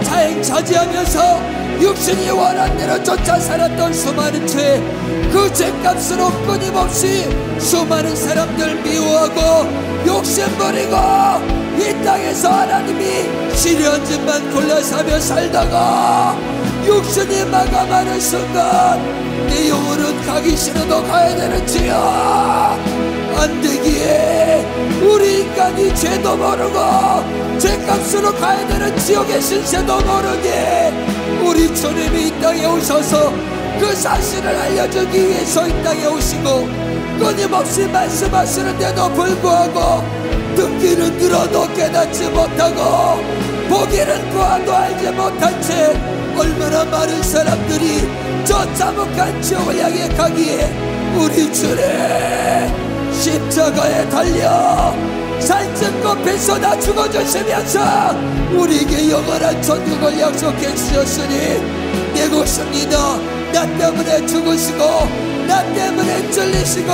자행차지하면서 육신이 원한 대로 쫓아 살았던 수많은 죄, 그 죄값으로 끊임없이 수많은 사람들 미워하고 욕심부리고 이 땅에서 하나님이 시려한 짓만 골라사며 살다가 육신이 마감하는 순간 내 영혼은 가기 싫어도 가야 되는지요. 안 되기에 우리 인간이 죄도 모르고 죄값으로 가야 되는 지옥의 신세도 모르게 우리 주님이 이 땅에 오셔서 그 사실을 알려주기 위해서 이 땅에 오시고 끊임없이 말씀하시는데도 불구하고 듣기는 들어도 깨닫지 못하고 보기는 보아도 알지 못한 채 얼마나 많은 사람들이 저 참혹한 지옥을 향해 가기에 우리 주님 십자가에 달려 살찐 꽃빛 쏟아 죽어주시면서 우리에게 영원한 천국을 약속해 주셨으니 내 것입니다. 나 때문에 죽으시고 나 때문에 찔리시고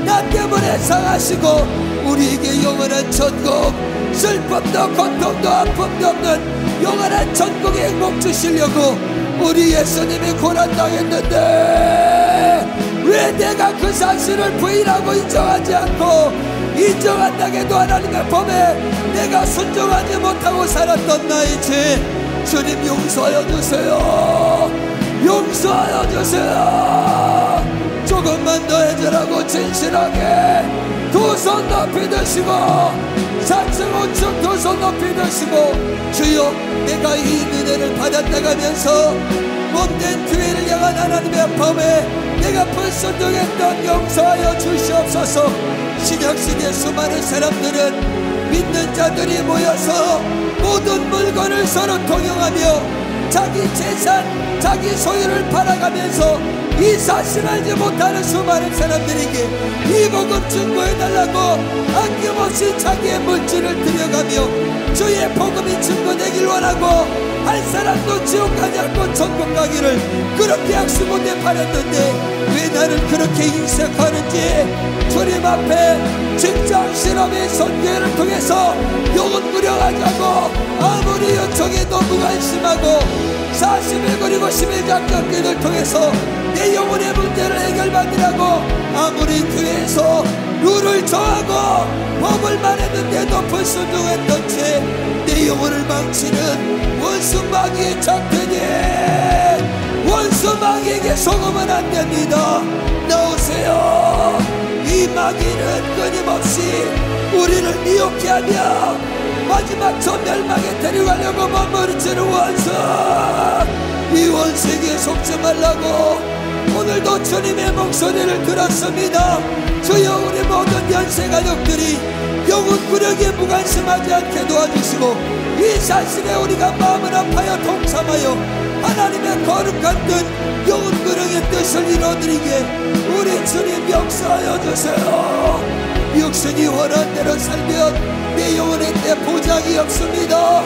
나 때문에 상하시고 우리에게 영원한 천국, 슬픔도 고통도 아픔도 없는 영원한 천국의 행복 주시려고 우리 예수님이 고난당했는데 왜 내가 그 사실을 부인하고 인정하지 않고 인정한다게도 하나님의 법에 내가 순종하지 못하고 살았던 나의 죄 주님 용서하여 주세요. 용서하여 주세요. 조금만 더 해주라고 진실하게 두 손 높이 드시고 4층 5층 두 손 높이 드시고 주여 내가 이 은혜를 받아나가면서 몸된 교회를 향한 하나님의 법에 내가 불순종했던 용서하여 주시옵소서. 신약시대 수많은 사람들은 믿는 자들이 모여서 모든 물건을 서로 통용하며 자기 재산, 자기 소유를 팔아가면서 이 사실 알지 못하는 수많은 사람들에게 이 복음 증거해달라고 아낌없이 자기의 물질을 들여가며 주의 복음이 증거되길 원하고 한 사람도 지옥 가지 않고 천국 가기를 그렇게 약속못해 팔았는데 왜 나는 그렇게 인색하는지 주님 앞에 직장 실험의 선교회를 통해서 영혼 구령하자고 아무리 요청해도 무관심하고 40일 그리고 10일 작전기를 통해서 내 영혼의 문제를 해결받으라고 아무리 교회에서 룰을 정하고 법을 말했는데도 불순종했던 채 내 영혼을 망치는 원수 마귀의 작전이 원수 마귀에게 속으면 안 됩니다. 나오세요. 이 마귀는 끊임없이 우리를 미혹해 하며 마지막 저 멸망에 데려가려고 머무르치는 원수, 이 원수에게 속지 말라고 오늘도 주님의 목소리를 들었습니다. 주여 우리 모든 연세 가족들이 영혼 구력에 무관심하지 않게 도와주시고 이 사실에 우리가 마음을 아파요 동참하여 하나님의 거룩한 뜻 영혼 구력의 뜻을 이루어드리게 우리 주님 역사하여 주세요. 육신이 원하는 대로 살면 내 영혼의 때 보장이 없습니다.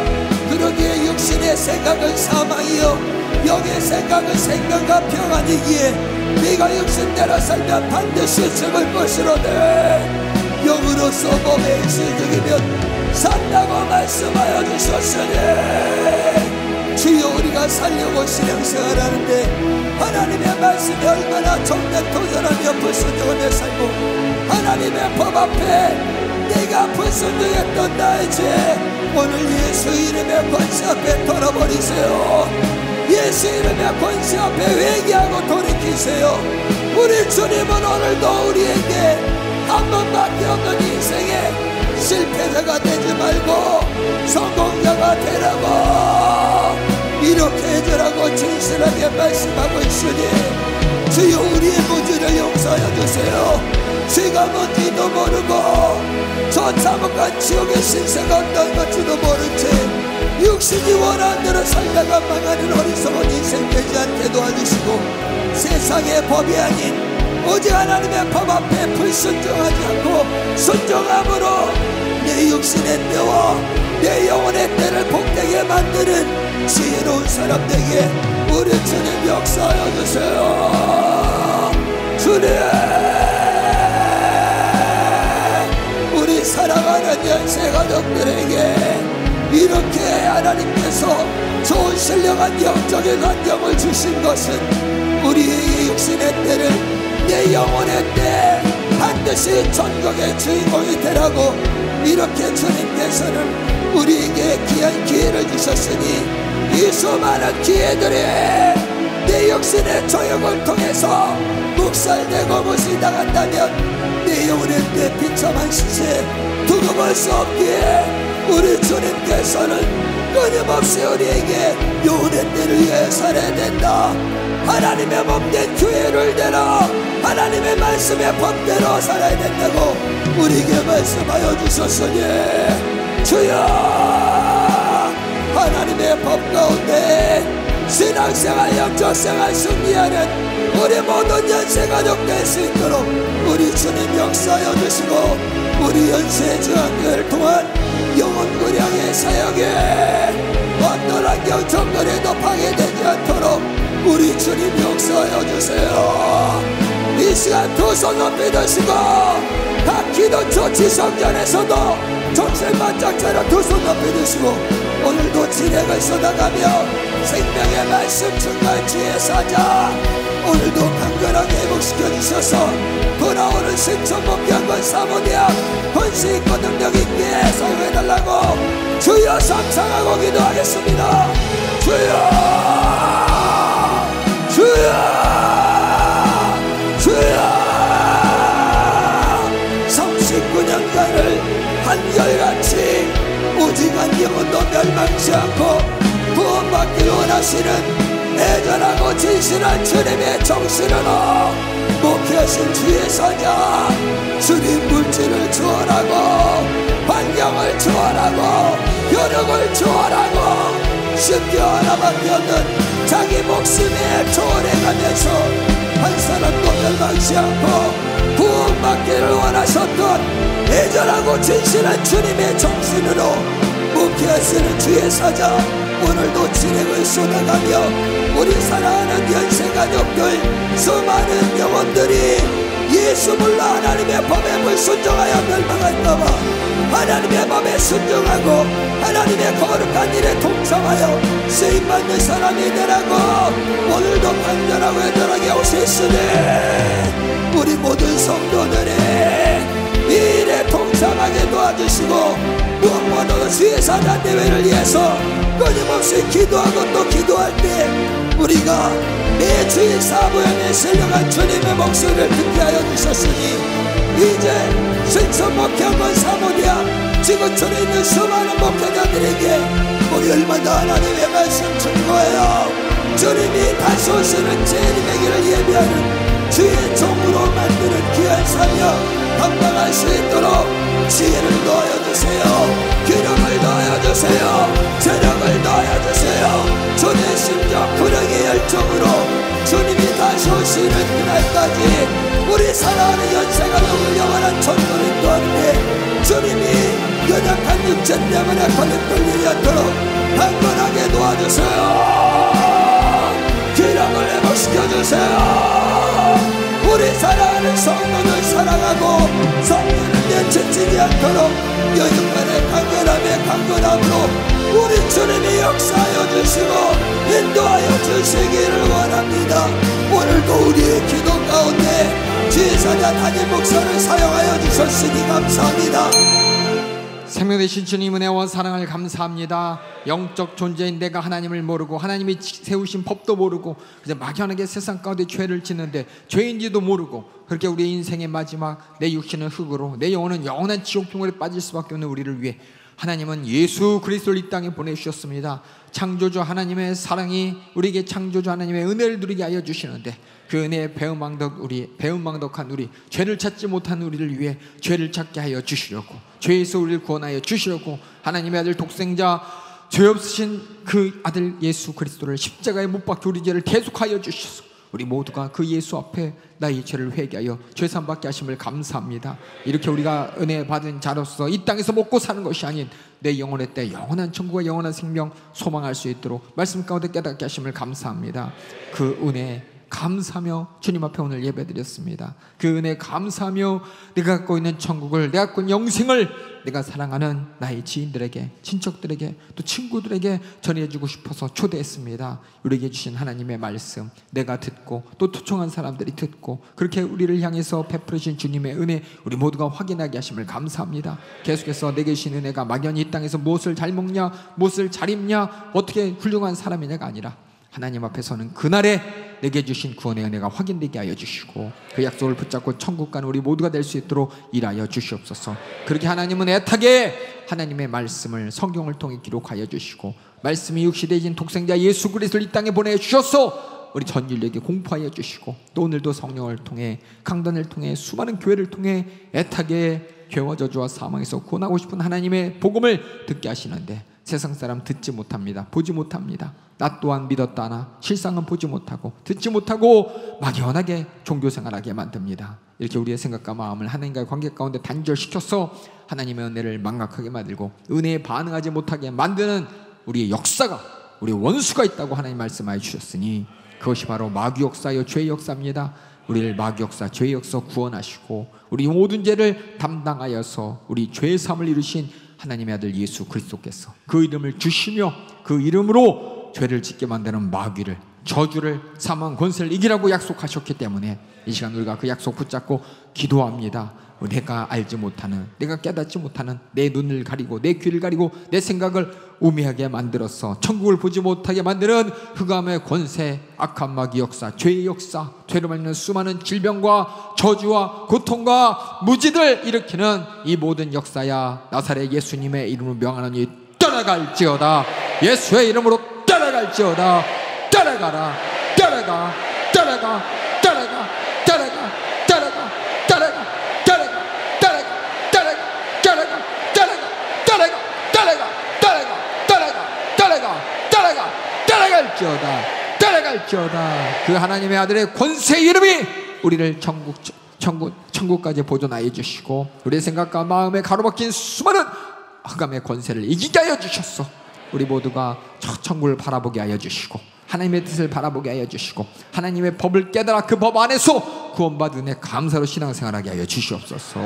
그러기에 육신의 생각은 사망이요 영의 생각은 생명과 평안이기에 네가 육신대로 살면 반드시 죽을 것이로되 영으로서 몸에 익숙이면 산다고 말씀하여 주셨으니 주여 우리가 살려고 신앙생활 하는데 하나님의 말씀이 얼마나 정면 도전하며 불순종하며 살고 하나님의 법 앞에 내가 불순종했던 나의 죄 오늘 예수 이름의 권세 앞에 돌아버리세요. 예수 이름의 권세 앞에 회개하고 돌이키세요. 우리 주님은 오늘도 우리에게 한 번밖에 없는 인생에 실패자가 되지 말고 성공자가 되라고 이렇게 해주라고 진실하게 말씀하고 있으니 주여 우리의 무지를 용서하여 주세요. 죄가 뭔지도 모르고 저 참혹한 지옥의 신세가 어떤 것지도 모른 채 육신이 원하는 대로 살다가 망하는 어리석은 인생 되지 않게 도와주시고 세상의 법이 아닌 오직 하나님의 법 앞에 불순종하지 않고 순종함으로 내 육신의 때와 내 영혼의 때를 복되게 만드는 지혜로운 사람 되게 우리 주님 역사하여 주세요. 주님 우리 사랑하는 연세 가족들에게 이렇게 하나님께서 좋은 신령한 영적인 환경을 주신 것은 우리의 육신의 때를 내 영혼의 때 반드시 천국의 주인공이 되라고 이렇게 주님께서는 우리에게 귀한 기회를 주셨으니 이 수많은 기회들이 내 육신의 조역을 통해서 묵살되고 무시당한다면 내 영혼의 때 비참한 시세 두고 볼 수 없기에 우리 주님께서는 끊임없이 우리에게 영혼의 때를 위해 살아야 된다. 하나님의 몸된 교회를 내라. 하나님 하나님의 말씀의 법대로 살아야 된다고 우리에게 말씀하여 주셨으니 주여 하나님의 법 가운데 신앙생활 영적생활 승리하는 우리 모든 연세가족 될 수 있도록 우리 주님 역사하여 주시고 우리 연세 저항을 통한 영혼구량의 사역에 어떤 환경 정글에도 방해되지 않도록 우리 주님 역사하여 주세요. 이 시간 두 손 높이 드시고 각 기도처 지성전에서도 정신바짝 차려 두 손 높이 드시고 오늘도 진행을 쏟아가며 생명의 말씀 증거할 주의 사자 오늘도 강건하게 회복시켜 주셔서 돌아오는 신천 목양관 사모대학 권세 있고 능력 있게 사용해달라고 주여 상상하고 기도하겠습니다. 주여 주여 주여 39년간을 한결같이 오직한 영혼도 멸망치 않고 구원받기를 원하시는 애절하고 진실한 주님의 정신으로 목회하신 주의 사자 주님 물질을 주어라고 환경을 주어라고 효력을 주어라고 심지어 하나밖에 없는 자기 목숨에 초월해가면서 한 사람도 멸망치 않고 구원받기를 원하셨던 애절하고 진실한 주님의 정신으로 목회하시는 주의 사자 오늘도 진행을 쏟아가며 우리 사랑하는 연세가족들 수많은 영혼들이 예수 몰라 하나님의 법에 불순종하여 멸망할까봐 하나님의 법에 순종하고 하나님의 거룩한 일에 동참하여 쓰임받는 사람이 되라고 오늘도 간절하고 애절하게 오셨으니 우리 모든 성도들이 이 일에 동참하게 도와주시고 무엇보다도 주의 사자 대회를 위해서 끊임없이 기도하고 또 기도할 때 우리가 내 주의 사부형에 실려간 주님의 목소리를 듣게 하여 주셨으니 이제 신천 목양관 사모대학 지구촌에 있는 수많은 목회자들에게 우리 얼마나 하나님의 말씀 증거해요 주님이 다시 오시는 재림의 길을 예비하는 주의 종으로 만드는 귀한 사명 감당할 수 있도록 지혜를 넣어주세요 기름을 넣어주세요 재력을 넣어주세요 주의 심정 불행의 열정으로 주님이 다시 오시는 그날까지 우리 사랑하는 연세가족을 영원한 천국을 인도하는데 주님이 연약한 육체 때문에 걸림돌리지 않도록 강건하게 도와주세요 기름을 회복시켜주세요 우리 사랑하는 성도를 사랑하고 성령을 내치지 않도록 여인간의 강건함에 강건함으로 우리 주님이 역사하여 주시고 인도하여 주시기를 원합니다. 오늘도 우리의 기도 가운데 지혜사자 담임 목사를 사용하여 주셨으니 감사합니다. 생명 되신 주님 은혜와 사랑을 감사합니다. 영적 존재인 내가 하나님을 모르고 하나님이 세우신 법도 모르고 그저 막연하게 세상 가운데 죄를 짓는데 죄인지도 모르고 그렇게 우리의 인생의 마지막 내 육신은 흙으로 내 영혼은 영원한 지옥불에 빠질 수밖에 없는 우리를 위해 하나님은 예수 그리스도를 이 땅에 보내주셨습니다. 창조주 하나님의 사랑이 우리에게 창조주 하나님의 은혜를 누리게 하여 주시는데 그 은혜에 배은망덕한 우리 죄를 찾지 못한 우리를 위해 죄를 찾게 하여 주시려고 죄에서 우리를 구원하여 주시려고 하나님의 아들 독생자 죄 없으신 그 아들 예수 그리스도를 십자가에 못 박혀 우리 죄를 대속하여 주셔서 우리 모두가 그 예수 앞에 나의 죄를 회개하여 죄사함받게 하심을 감사합니다. 이렇게 우리가 은혜 받은 자로서 이 땅에서 먹고 사는 것이 아닌 내 영혼의 때 영원한 천국과 영원한 생명 소망할 수 있도록 말씀 가운데 깨닫게 하심을 감사합니다. 그 은혜 감사하며 주님 앞에 오늘 예배드렸습니다. 그 은혜 감사하며 내가 갖고 있는 천국을 내가 갖고 있는 영생을 내가 사랑하는 나의 지인들에게 친척들에게 또 친구들에게 전해주고 싶어서 초대했습니다. 우리에게 주신 하나님의 말씀 내가 듣고 또 초청한 사람들이 듣고 그렇게 우리를 향해서 베풀으신 주님의 은혜 우리 모두가 확인하게 하심을 감사합니다. 계속해서 내게 주신 은혜가 막연히 이 땅에서 무엇을 잘 먹냐 무엇을 잘 입냐 어떻게 훌륭한 사람이냐가 아니라 하나님 앞에서는 그날에 내게 주신 구원의 은혜가 확인되게 하여 주시고 그 약속을 붙잡고 천국 가는 우리 모두가 될 수 있도록 일하여 주시옵소서. 그렇게 하나님은 애타게 하나님의 말씀을 성경을 통해 기록하여 주시고 말씀이 육시되어진 독생자 예수 그리스도를 이 땅에 보내주셔서 우리 전 인류에게 공포하여 주시고, 또 오늘도 성령을 통해 강단을 통해 수많은 교회를 통해 애타게 죄와 저주와 사망에서 구원하고 싶은 하나님의 복음을 듣게 하시는데 세상 사람 듣지 못합니다. 보지 못합니다. 나 또한 믿었다나 실상은 보지 못하고 듣지 못하고 막연하게 종교생활하게 만듭니다. 이렇게 우리의 생각과 마음을 하나님과의 관계 가운데 단절시켜서 하나님의 은혜를 망각하게 만들고 은혜에 반응하지 못하게 만드는 우리의 역사가, 우리의 원수가 있다고 하나님 말씀하여 주셨으니 그것이 바로 마귀 역사요 죄의 역사입니다. 우리를 마귀 역사, 죄의 역사 구원하시고 우리 모든 죄를 담당하여서 우리 죄의 삶을 이루신 하나님의 아들 예수 그리스도께서 그 이름을 주시며 그 이름으로 죄를 짓게 만드는 마귀를, 저주를, 사망, 권세를 이기라고 약속하셨기 때문에 이 시간 우리가 그 약속 붙잡고 기도합니다. 내가 알지 못하는, 내가 깨닫지 못하는 내 눈을 가리고 내 귀를 가리고 내 생각을 우매하게 만들어서 천국을 보지 못하게 만드는 흑암의 권세, 악한 마귀 역사, 죄의 역사, 죄로 말미암는 수많은 질병과 저주와 고통과 무지를 일으키는 이 모든 역사야 나사렛 예수님의 이름으로 명하노니 떠나갈지어다. 예수의 이름으로 떠나갈지어다. 떠나가라. 떠나가. 떠나가. 떠나가. 떠나가. 떠나가. 떠나가. 따라갈지어다. 그 하나님의 아들의 권세의 이름이 우리를 천국까지 보존하여 주시고 우리의 생각과 마음에 가로막힌 수많은 흑암의 권세를 이기게 하여 주셨소. 우리 모두가 저 천국을 바라보게 하여 주시고 하나님의 뜻을 바라보게 하여 주시고 하나님의 법을 깨달아 그 법 안에서 구원받은 은혜 감사로 신앙생활하게 하여 주시옵소서.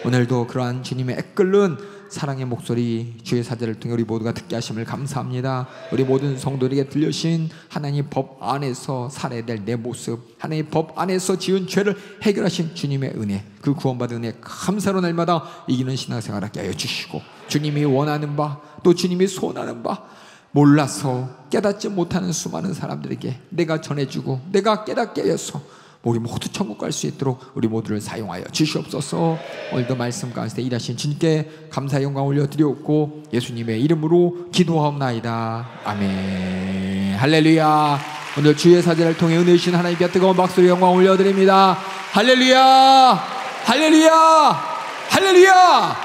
오늘도 그러한 주님의 애끓는 사랑의 목소리 주의 사제를 통해 우리 모두가 듣게 하심을 감사합니다. 우리 모든 성도들에게 들려신 하나님 법 안에서 살아야 될 내 모습, 하나님 법 안에서 지은 죄를 해결하신 주님의 은혜, 그 구원받은 은혜 감사로 날마다 이기는 신앙생활하게 하여 주시고 주님이 원하는 바, 또 주님이 소원하는 바 몰라서 깨닫지 못하는 수많은 사람들에게 내가 전해주고 내가 깨닫게 하여서 우리 모두 천국 갈 수 있도록 우리 모두를 사용하여 주시옵소서. 오늘도 말씀 가운데 일하신 주님께 감사의 영광 올려드리옵고 예수님의 이름으로 기도하옵나이다. 아멘. 할렐루야. 오늘 주의 사제를 통해 은혜 주신 하나님께 뜨거운 박수로 영광 올려드립니다. 할렐루야. 할렐루야. 할렐루야.